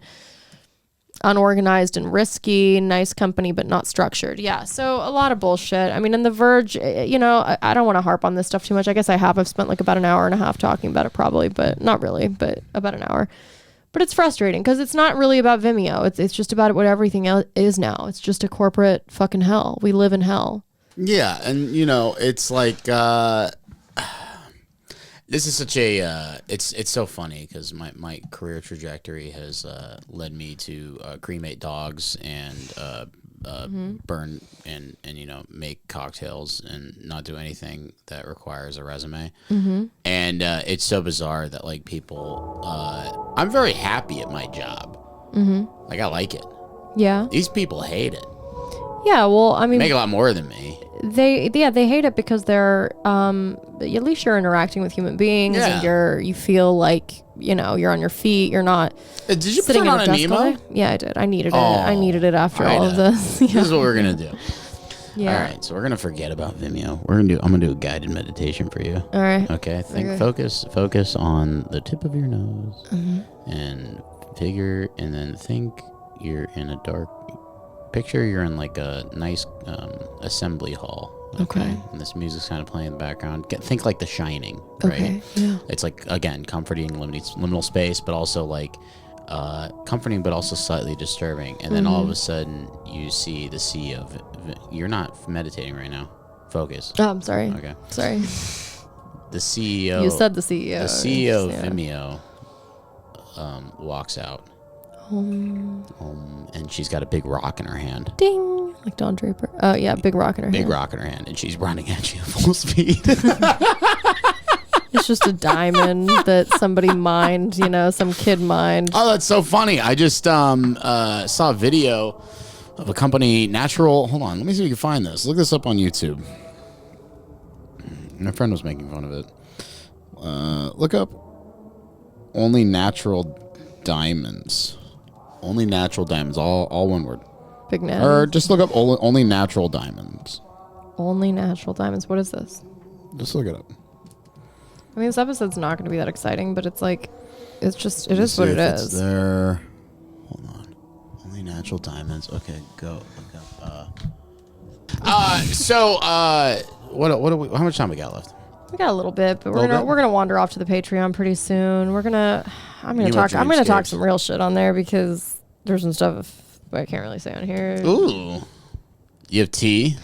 Unorganized and risky. Nice company, but not structured. Yeah, so a lot of bullshit. I mean, in The Verge, I don't want to harp on this stuff too much. I guess I have. I've spent like about an hour and a half talking about it probably, but not really, but about an hour. But it's frustrating because it's not really about Vimeo. It's just about what everything else is now. It's just a corporate fucking hell. We live in hell. Yeah, and it's like... This is such a it's so funny because my career trajectory has led me to cremate dogs and burn and make cocktails and not do anything that requires a resume. And it's so bizarre that like people I'm very happy at my job. Like I like it. Yeah. These people hate it. Yeah, well, I mean, Make a lot more than me. they hate it because they're at least you're interacting with human beings and you feel like you're on your feet. You're not Did you sitting put in on a an desk emo? all day. Yeah, I did. I needed it. I needed it after all of this. This is what we're gonna do. Yeah. All right, so we're gonna forget about Vimeo. I'm gonna do a guided meditation for you. All right. Okay. Focus on the tip of your nose, and then think you're in a dark. Picture you're in like a nice assembly hall. Okay. And this music's kind of playing in the background. Think like The Shining. Right? Okay. Yeah. It's like again comforting, liminal space, but also like comforting, but also slightly disturbing. And then all of a sudden you see the sea of. You're not meditating right now. Focus. Oh, I'm sorry. Okay. Sorry. The CEO. You said the CEO. The CEO of Vimeo walks out. And she's got a big rock in her hand. Ding, like Don Draper. Oh yeah, big rock in her hand. Big rock in her hand, and she's running at you at full speed. It's just a diamond that somebody mined, some kid mined. Oh, that's so funny. I just saw a video of a company, Natural. Hold on, let me see if you can find this. Look this up on YouTube. My friend was making fun of it. Look up Only Natural Diamonds. Only Natural Diamonds, all one word. Big Nat. Or just look up Only Natural Diamonds. Only Natural Diamonds. What is this? Just look it up. I mean, this episode's not going to be that exciting, but it's like, it is what it is. It's there. Hold on. Only Natural Diamonds. Okay, go. Look up. How much time we got left? We got a little bit, but we're gonna wander off to the Patreon pretty soon. I'm gonna talk some real shit on there because there's some stuff I can't really say on here. Ooh, you have tea.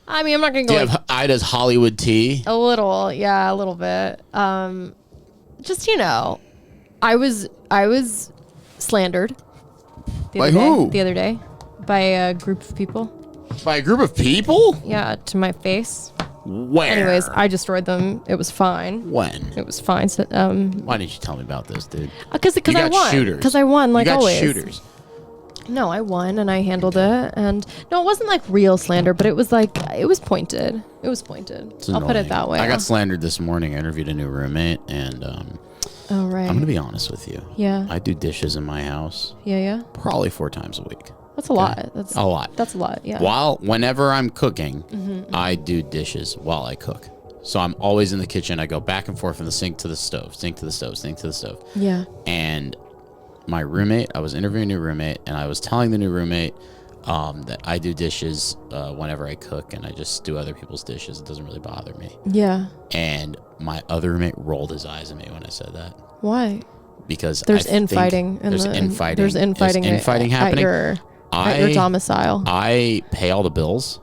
I mean, I'm not gonna go. Do you have Ida's Hollywood tea? A little bit. Just I was slandered. By who? The other day, by a group of people. By a group of people? Yeah, to my face. Where? Anyways, I destroyed them. It was fine. When? It was fine. So, why didn't you tell me about this, dude? Because I won. Shooters. Because I won, like you got always. Shooters. No, I won and I handled it. And no, it wasn't like real slander, but it was pointed. It was pointed. I'll put it that way. I got slandered this morning. I interviewed a new roommate, and oh right. I'm gonna be honest with you. Yeah. I do dishes in my house. Yeah. Probably 4 times a week. That's a lot. That's a lot. That's a lot. Yeah. Whenever I'm cooking, I do dishes while I cook. So I'm always in the kitchen. I go back and forth from the sink to the stove, sink to the stove, sink to the stove. Yeah. And my roommate, I was interviewing a new roommate, and I was telling the new roommate that I do dishes whenever I cook, and I just do other people's dishes. It doesn't really bother me. Yeah. And my other roommate rolled his eyes at me when I said that. Why? Because there's infighting. There's infighting. There's infighting happening at your domicile. I pay all the bills.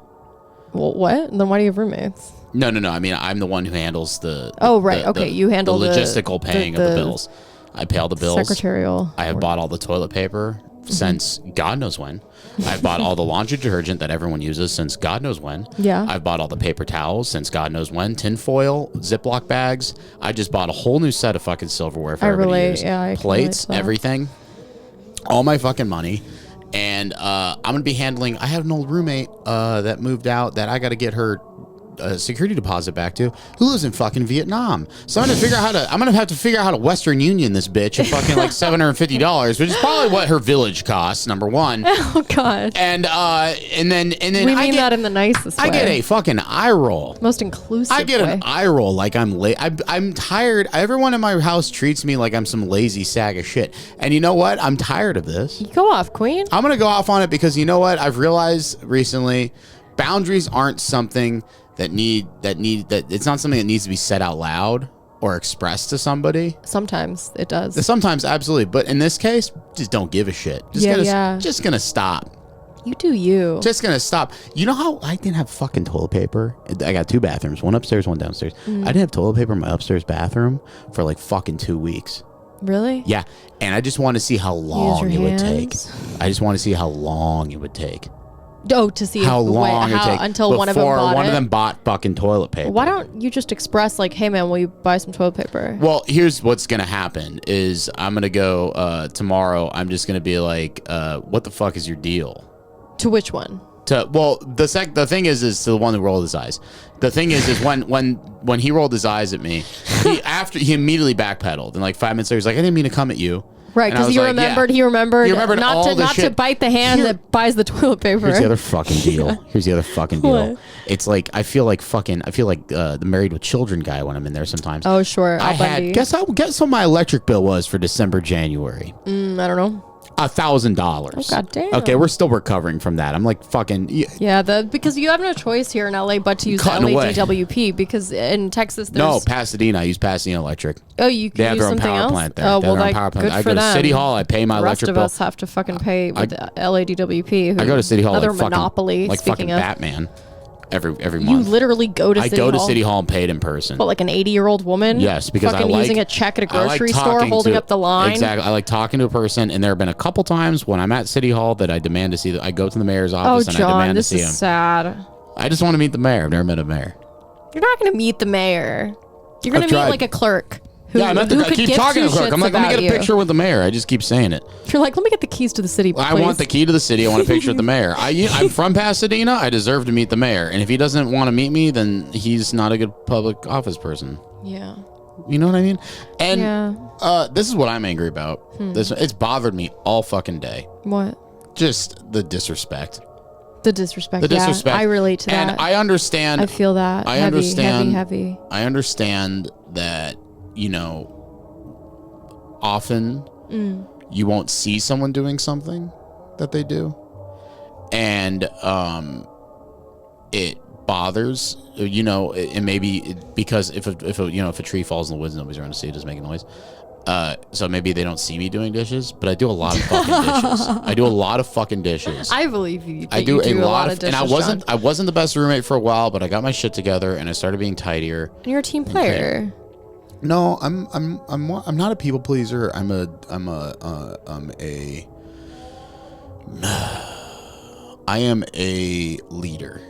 Well, what? Then why do you have roommates? No. I mean, I'm the one who handles the. Oh, right. Okay. You handle the logistical paying of the bills. I pay all the bills. Secretarial. I have bought all the toilet paper since God knows when. I've bought all the laundry detergent that everyone uses since God knows when. Yeah. I've bought all the paper towels since God knows when. Tinfoil, Ziploc bags. I just bought a whole new set of fucking silverware for everybody to use. Yeah, plates, everything. All my fucking money. And I'm going to be handling. I have an old roommate that moved out that I got to get her security deposit back to, who lives in fucking Vietnam. So I'm gonna have to figure out how to Western Union this bitch at fucking like $750, which is probably what her village costs, number one. Oh god. And then we mean that in the nicest way. I get a fucking eye roll. Most inclusive I get way. an eye roll like I'm late. I'm tired. Everyone in my house treats me like I'm some lazy sack of shit. And you know what? I'm tired of this. You go off, queen. I'm gonna go off on it because you know what? I've realized recently, boundaries aren't something that it's not something that needs to be said out loud or expressed to somebody. Sometimes it does. Sometimes, absolutely. But in this case, just don't give a shit. Just gonna stop. You do you. Just gonna stop. You know how I didn't have fucking toilet paper? I got 2 bathrooms, one upstairs, one downstairs. I didn't have toilet paper in my upstairs bathroom for like fucking 2 weeks. Really? Yeah, and I just want to see how long it would take. hands? I just want to see how long it would take. Oh, to see How long it would take until one of them before bought one it? of them bought fucking toilet paper. Why don't you just express like, hey man, will you buy some toilet paper? Well, here's what's gonna happen: is I'm gonna go tomorrow. I'm just gonna be like, "What the fuck is your deal?" To which one? The thing is to the one who rolled his eyes. The thing is when he rolled his eyes at me, he immediately backpedaled, and like 5 minutes later, he's like, "I didn't mean to come at you." Right, And I because was he like, remembered. yeah. He remembered all the not to shit. bite the hand that buys the toilet paper. Here's the other fucking deal. Here's the other fucking deal. What? It's like I feel like the Married with Children guy when I'm in there sometimes. Oh sure, I had guess what my electric bill was for December, January. I don't know. $1,000. Oh, goddamn. Okay, we're still recovering from that. I'm like fucking. Yeah, because you have no choice here in LA but to use the Cutting away. LADWP because in Texas there's No, Pasadena. I use Pasadena Electric. Oh, you They can have use their own something power else. plant there. Oh They have well, their own like, power plant. good I for go to them. City Hall. I pay my The rest electric of bill. us have to fucking pay with the LADWP. I go to City Hall Another like fucking, monopoly. like speaking fucking of, Batman. Every you month. literally go to I City go Hall. to City Hall and pay it in person. What, like an 80-year-old woman? Yes, because fucking I like using a check at a I like grocery store, talking holding to- up the line. Exactly. I like talking to a person, and there have been a couple times when I'm at City Hall that I demand to see. I go to the mayor's Oh, office and I John, demand to this see is him. sad. I just want to meet the mayor. I've never met a mayor. You're not going to meet the mayor. You're going I've to meet tried. like a clerk. Who, Yeah, I meant to. who I could keep give talking two to the clerk. shits I'm like, let me about get a you. picture with the mayor. I just keep saying it. You're like, let me get the keys to the city, please. I want the key to the city. I want a picture with the mayor. I'm from Pasadena. I deserve to meet the mayor. And if he doesn't want to meet me, then he's not a good public office person. Yeah. You know what I mean? And Yeah. this is what I'm angry about. It's bothered me all fucking day. What? Just the disrespect. The disrespect. The disrespect. Yeah, I relate to that. And I understand. I feel that. I heavy, understand. Heavy. I understand that, often you won't see someone doing something that they do. And it bothers, and maybe because if a tree falls in the woods, nobody's around to see it, doesn't make a noise. So maybe they don't see me doing dishes, but I do a lot of fucking dishes. I do a lot of fucking dishes. I believe you. I do a lot of dishes, and John. I wasn't the best roommate for a while, but I got my shit together and I started being tidier. And you're a team player. No, I'm not a people pleaser. I am a leader.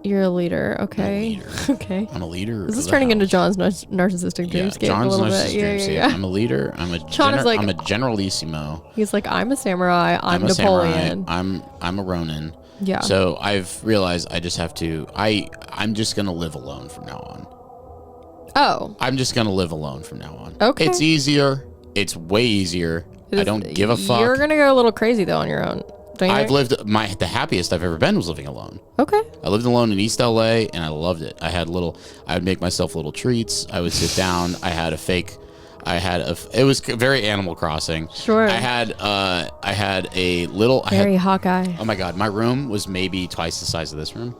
You're a leader. Okay. leader. Okay. I'm a leader. Is this of the turning into house. John's narcissistic dreamscape a John's little narcissistic bit? dreamscape. Yeah. I'm a leader. I'm a John is like- I'm a generalissimo. He's like, I'm a samurai. I'm a Napoleon. samurai. I'm a Ronin. Yeah. So I've realized I just have to. I'm just gonna live alone from now on. Oh. I'm just gonna live alone from now on. Okay. It's easier. It's way easier. I don't give a fuck. You're gonna go a little crazy though on your own. Don't you I've think? lived the happiest I've ever been was living alone. Okay. I lived alone in East LA and I loved it. I would make myself little treats. I would sit down. It was very Animal Crossing. Sure. I had a little. Very Hawkeye. Oh my God, my room was maybe twice the size of this room.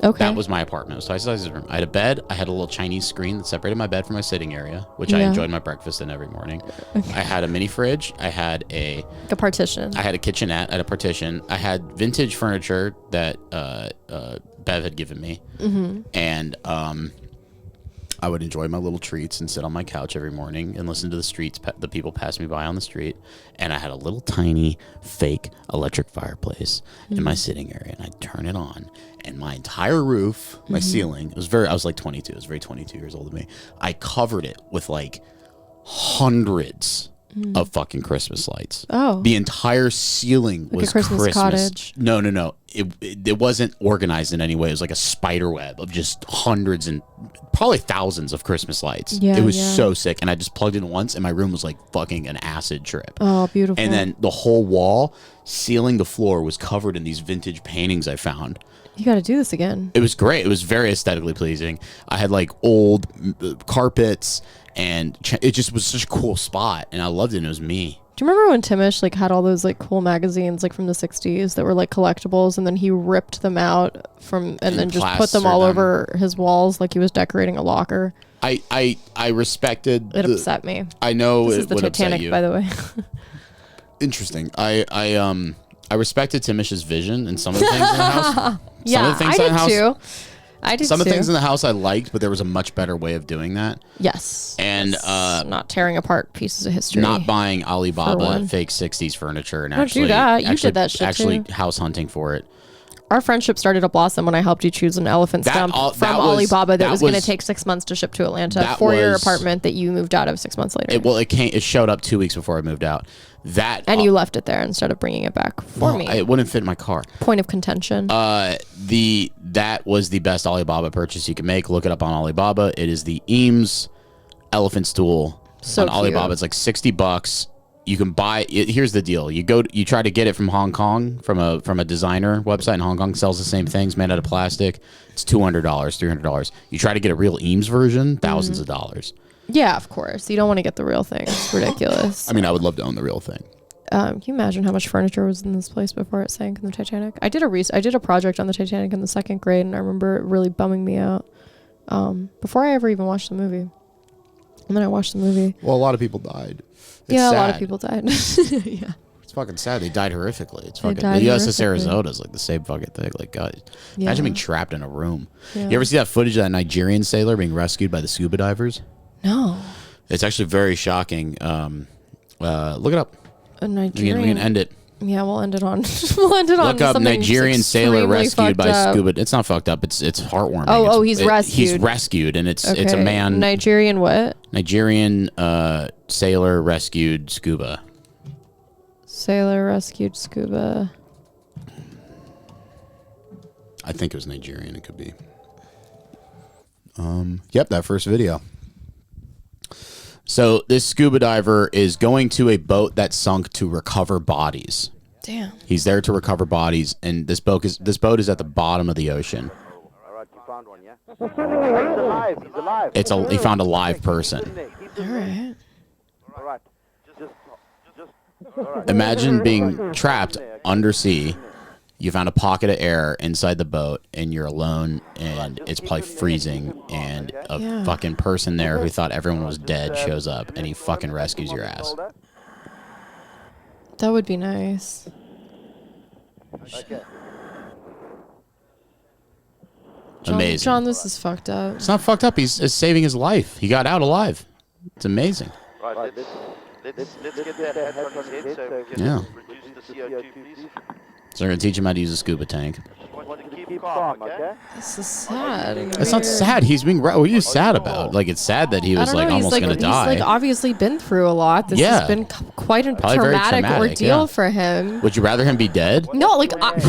Okay. That was my apartment. It was twice the size of this room. I had a bed. I had a little Chinese screen that separated my bed from my sitting area, which I Yeah. enjoyed my breakfast in every morning. I had a mini fridge. I had a partition. I had a kitchenette. I had a partition. I had vintage furniture that Bev had given me, and I would enjoy my little treats and sit on my couch every morning and listen to the people pass me by on the street. And I had a little tiny fake electric fireplace in my sitting area, and I'd turn it on. And my entire roof, my ceiling, I was like 22. It was very 22 years old of me. I covered it with like hundreds of fucking Christmas lights. Oh. The entire ceiling Like a was Christmas cottage. No. It wasn't organized in any way. It was like a spider web of just hundreds and probably thousands of Christmas lights. Yeah, it was yeah. so sick. And I just plugged it in once and my room was like fucking an acid trip. Oh, beautiful. And then the whole wall, ceiling to floor, was covered in these vintage paintings I found. You got to do this again. It was great. It was very aesthetically pleasing. I had like old carpets, and it just was such a cool spot, and I loved it. And it was me. Do you remember when Timish like had all those like cool magazines like from the 60s that were like collectibles, and then he ripped them out and then just put them all plastered them. over his walls like he was decorating a locker? I respected. It upset me. I know This it is the would upset Titanic, you. by the way. Interesting. I I respected Timish's vision and some of the things in the house. Yeah, I did too. I did Some too. of the things in the house I liked, but there was a much better way of doing that. Yes. And not tearing apart pieces of history. not buying Alibaba fake 60s furniture and Don't actually do that. You did that shit actually too. house hunting for it. Our friendship started to blossom when I helped you choose an elephant stump from Alibaba that was going to take 6 months to ship to Atlanta for your apartment that you moved out of 6 months later. It showed up 2 weeks before I moved out. You left it there instead of bringing it back for me. It wouldn't fit in my car. Point of contention. That was the best Alibaba purchase you can make. Look it up on Alibaba. It is the Eames elephant stool on Alibaba. It's like $60. You can buy it. Here's the deal. You try to get it from Hong Kong, from a designer website in Hong Kong, sells the same things made out of plastic. It's $200, $300. You try to get a real Eames version, thousands of dollars. Yeah, of course. You don't want to get the real thing. It's ridiculous. I mean, I would love to own the real thing. Can you imagine how much furniture was in this place before it sank in the Titanic? I did a project on the Titanic in the 2nd grade, and I remember it really bumming me out before I ever even watched the movie. And then I watched the movie. Well, a lot of people died. It's sad. A lot of people died. Yeah. It's fucking sad. They died horrifically. It's fucking the USS Arizona is like the same fucking thing. Like, God, imagine being trapped in a room. Yeah. You ever see that footage of that Nigerian sailor being rescued by the scuba divers? No. It's actually very shocking. Look it up. A Nigerian. We can end it. Yeah, we'll end it on. Look up Nigerian sailor rescued by scuba. It's not fucked up. It's heartwarming. Oh, he's rescued. He's rescued, and it's a man. Nigerian what? Nigerian sailor rescued scuba. Sailor rescued scuba. I think it was Nigerian. It could be. Yep, that first video. So this scuba diver is going to a boat that sunk to recover bodies. Damn. He's there to recover bodies, and this boat is at the bottom of the ocean. All right, you found one, yeah? He's alive. He found a live person. All right. All right. Imagine being trapped undersea. You found a pocket of air inside the boat, and you're alone, and it's probably freezing, and a fucking person there who thought everyone was dead shows up, and he fucking rescues your ass. That would be nice. Okay. Amazing. John, this is fucked up. It's not fucked up. He's saving his life. He got out alive. It's amazing. Right, let's get that head from his head so we can reduce the CO2, please. So they're going to teach him how to use a scuba tank. Keep calm, okay? This is sad. It's not sad. He's being... What are you sad about? Like, it's sad that he was, like, almost going to die. He's, like, obviously been through a lot. This has been quite a traumatic ordeal for him. Would you rather him be dead? No, like... What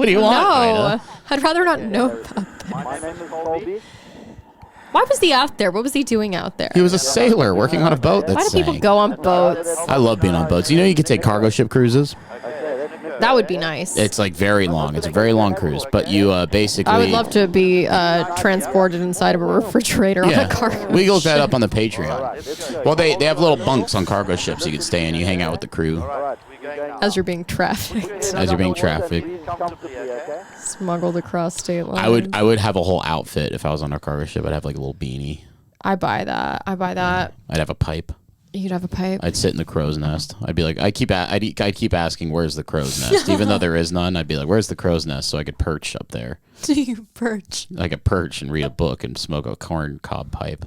do you want? No. I'd rather not know about this. My name is Colby. Why was he out there? What was he doing out there? He was a sailor working on a boat that Why do sank. people go on boats? I love being on boats. You know you can take cargo ship cruises? That would be nice. It's like very long. It's a very long cruise, but you basically... I would love to be transported inside of a refrigerator on a cargo We looked that up on the Patreon. Well, they have little bunks on cargo ships you can stay in. You hang out with the crew. As you're being trafficked. Smuggled across state lines. I would have a whole outfit if I was on a cargo ship. I'd have like a little beanie. I buy that. I'd have a pipe. You'd have a pipe. I'd sit in the crow's nest. I'd be like, I keep asking, where's the crow's nest? Even though there is none, I'd be like, where's the crow's nest? So I could perch up there. Do you perch? I could perch and read a book and smoke a corn cob pipe.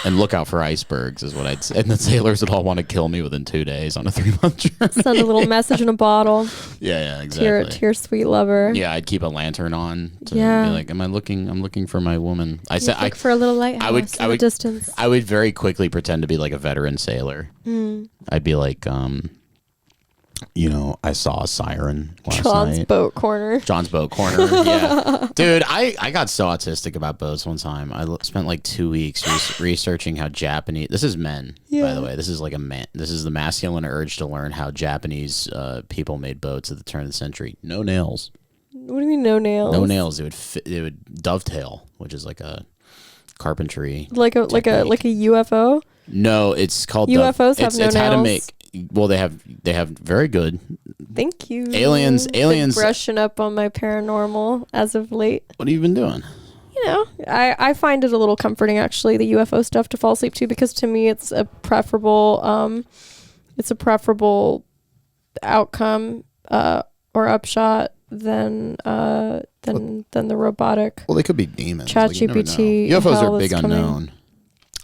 And look out for icebergs is what I'd say. And the sailors would all want to kill me within 2 days on a 3-month journey. Send a little message in a bottle. Yeah, exactly. To your sweet lover. Yeah, I'd keep a lantern on to be like, I'm looking for my woman. I said look for a little lighthouse in the distance. I would very quickly pretend to be like a veteran sailor. I'd be like, I saw a siren last John's night. John's boat corner. Yeah. Dude, I got so autistic about boats one time. I spent like 2 weeks researching how Japanese... This is men, by the way. This is like this is the masculine urge to learn how Japanese people made boats at the turn of the century. No nails. What do you mean no nails? No nails. It would dovetail, which is like a carpentry like a UFO? No, it's called UFOs have no nails. How to make... Well, they have very good. Thank you. Aliens. Been brushing up on my paranormal as of late. What have you been doing? I find it a little comforting actually, the UFO stuff to fall asleep to, because to me it's a preferable outcome or upshot than the robotic. Well, they could be demons. ChatGPT. UFOs are a big unknown.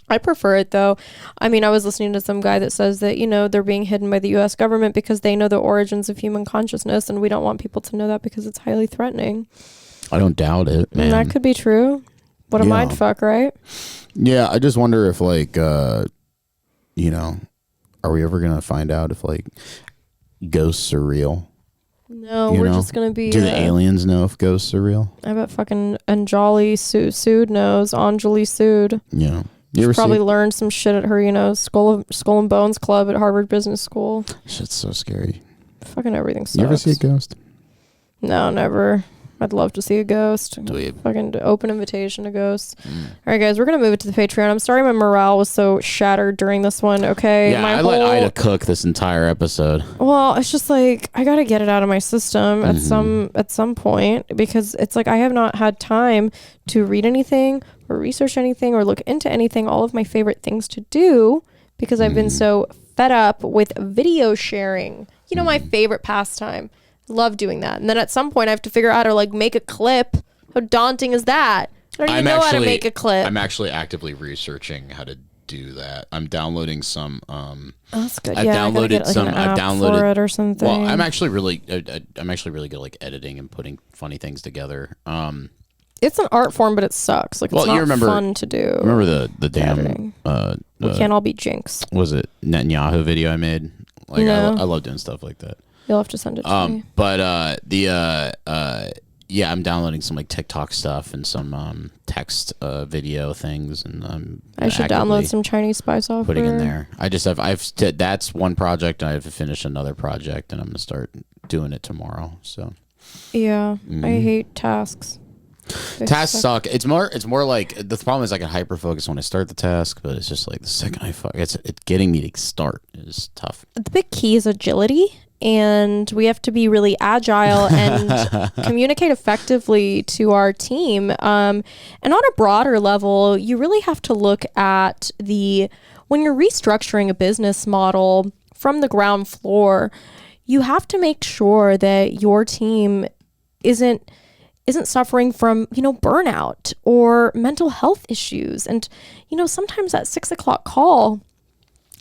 I prefer it though. I mean, I was listening to some guy that says that, they're being hidden by the US government because they know the origins of human consciousness, and we don't want people to know that because it's highly threatening. I don't doubt it, man. And that could be true. What a mind fuck, right? Yeah, I just wonder if are we ever going to find out if ghosts are real? No, we're just going to be... Do the aliens know if ghosts are real? I bet fucking Anjali Sud knows. Anjali Sud. Yeah. You ever probably learned some shit at her, Skull and Bones Club at Harvard Business School. Shit's so scary. Fucking everything sucks. You ever see a ghost? No, never. I'd love to see a ghost. Dweeb. Fucking open invitation to ghosts. All right, guys, we're going to move it to the Patreon. I'm sorry my morale was so shattered during this one, okay? Yeah, I let Ida cook this entire episode. Well, it's just I got to get it out of my system at some point, because it's I have not had time to read anything or research anything or look into anything, all of my favorite things to do, because I've been so fed up with video sharing. My favorite pastime. Love doing that. And then at some point I have to figure out how to make a clip. How daunting is that? I don't even know how to make a clip. I'm actually actively reaching how to do that. I'm downloading some that's good. I've downloaded some I've downloaded for it or something. Well, I'm actually really good at editing and putting funny things together. It's an art form, but it sucks. It's not fun to do. Remember the damn we can't all be Jinx. Was it Netanyahu video I made? No. I love doing stuff like that. You'll have to send it to me. But I'm downloading some TikTok stuff and some text video things, and I should download some Chinese spy software. Putting in there. That's one project, and I have to finish another project, and I'm gonna start doing it tomorrow. So yeah, I hate tasks. Tasks suck. It's more like the problem is I can hyper focus when I start the task, but it's just the second I it's getting me to start is tough. The big key is agility. And we have to be really agile and communicate effectively to our team. And on a broader level, you really have to look at when you're restructuring a business model from the ground floor, you have to make sure that your team isn't suffering from, burnout or mental health issues. And, sometimes that 6:00 call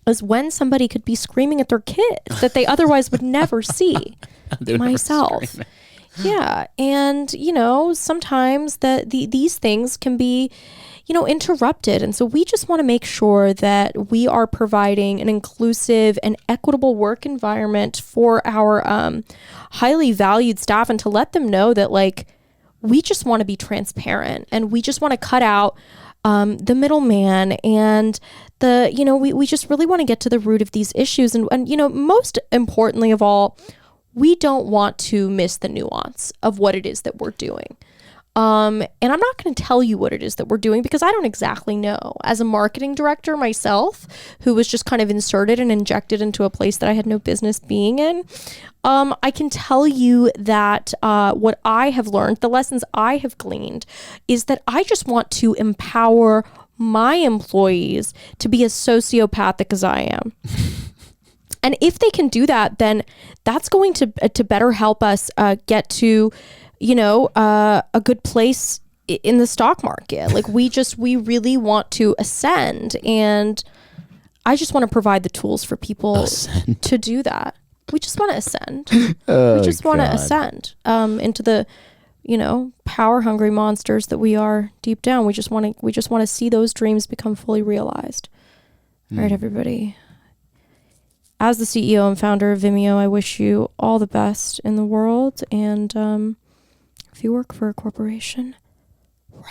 is when somebody could be screaming at their kid that they otherwise would never see. Myself. Yeah. And, sometimes these things can be, interrupted. And so we just want to make sure that we are providing an inclusive and equitable work environment for our highly valued staff, and to let them know that we just want to be transparent, and we just want to cut out the middleman, and we just really want to get to the root of these issues. And most importantly of all, we don't want to miss the nuance of what it is that we're doing. And I'm not going to tell you what it is that we're doing, because I don't exactly know. As a marketing director myself, who was just kind of inserted and injected into a place that I had no business being in, I can tell you that what I have learned, the lessons I have gleaned, is that I just want to empower my employees to be as sociopathic as I am. And if they can do that, then that's going to better help us get to a good place in the stock market. We really want to ascend, and I just want to provide the tools for people to do that. We just want to ascend. We just want to ascend into the, power hungry monsters that we are deep down. We just want to see those dreams become fully realized. All right, everybody. As the CEO and founder of Vimeo, I wish you all the best in the world. And if you work for a corporation, run.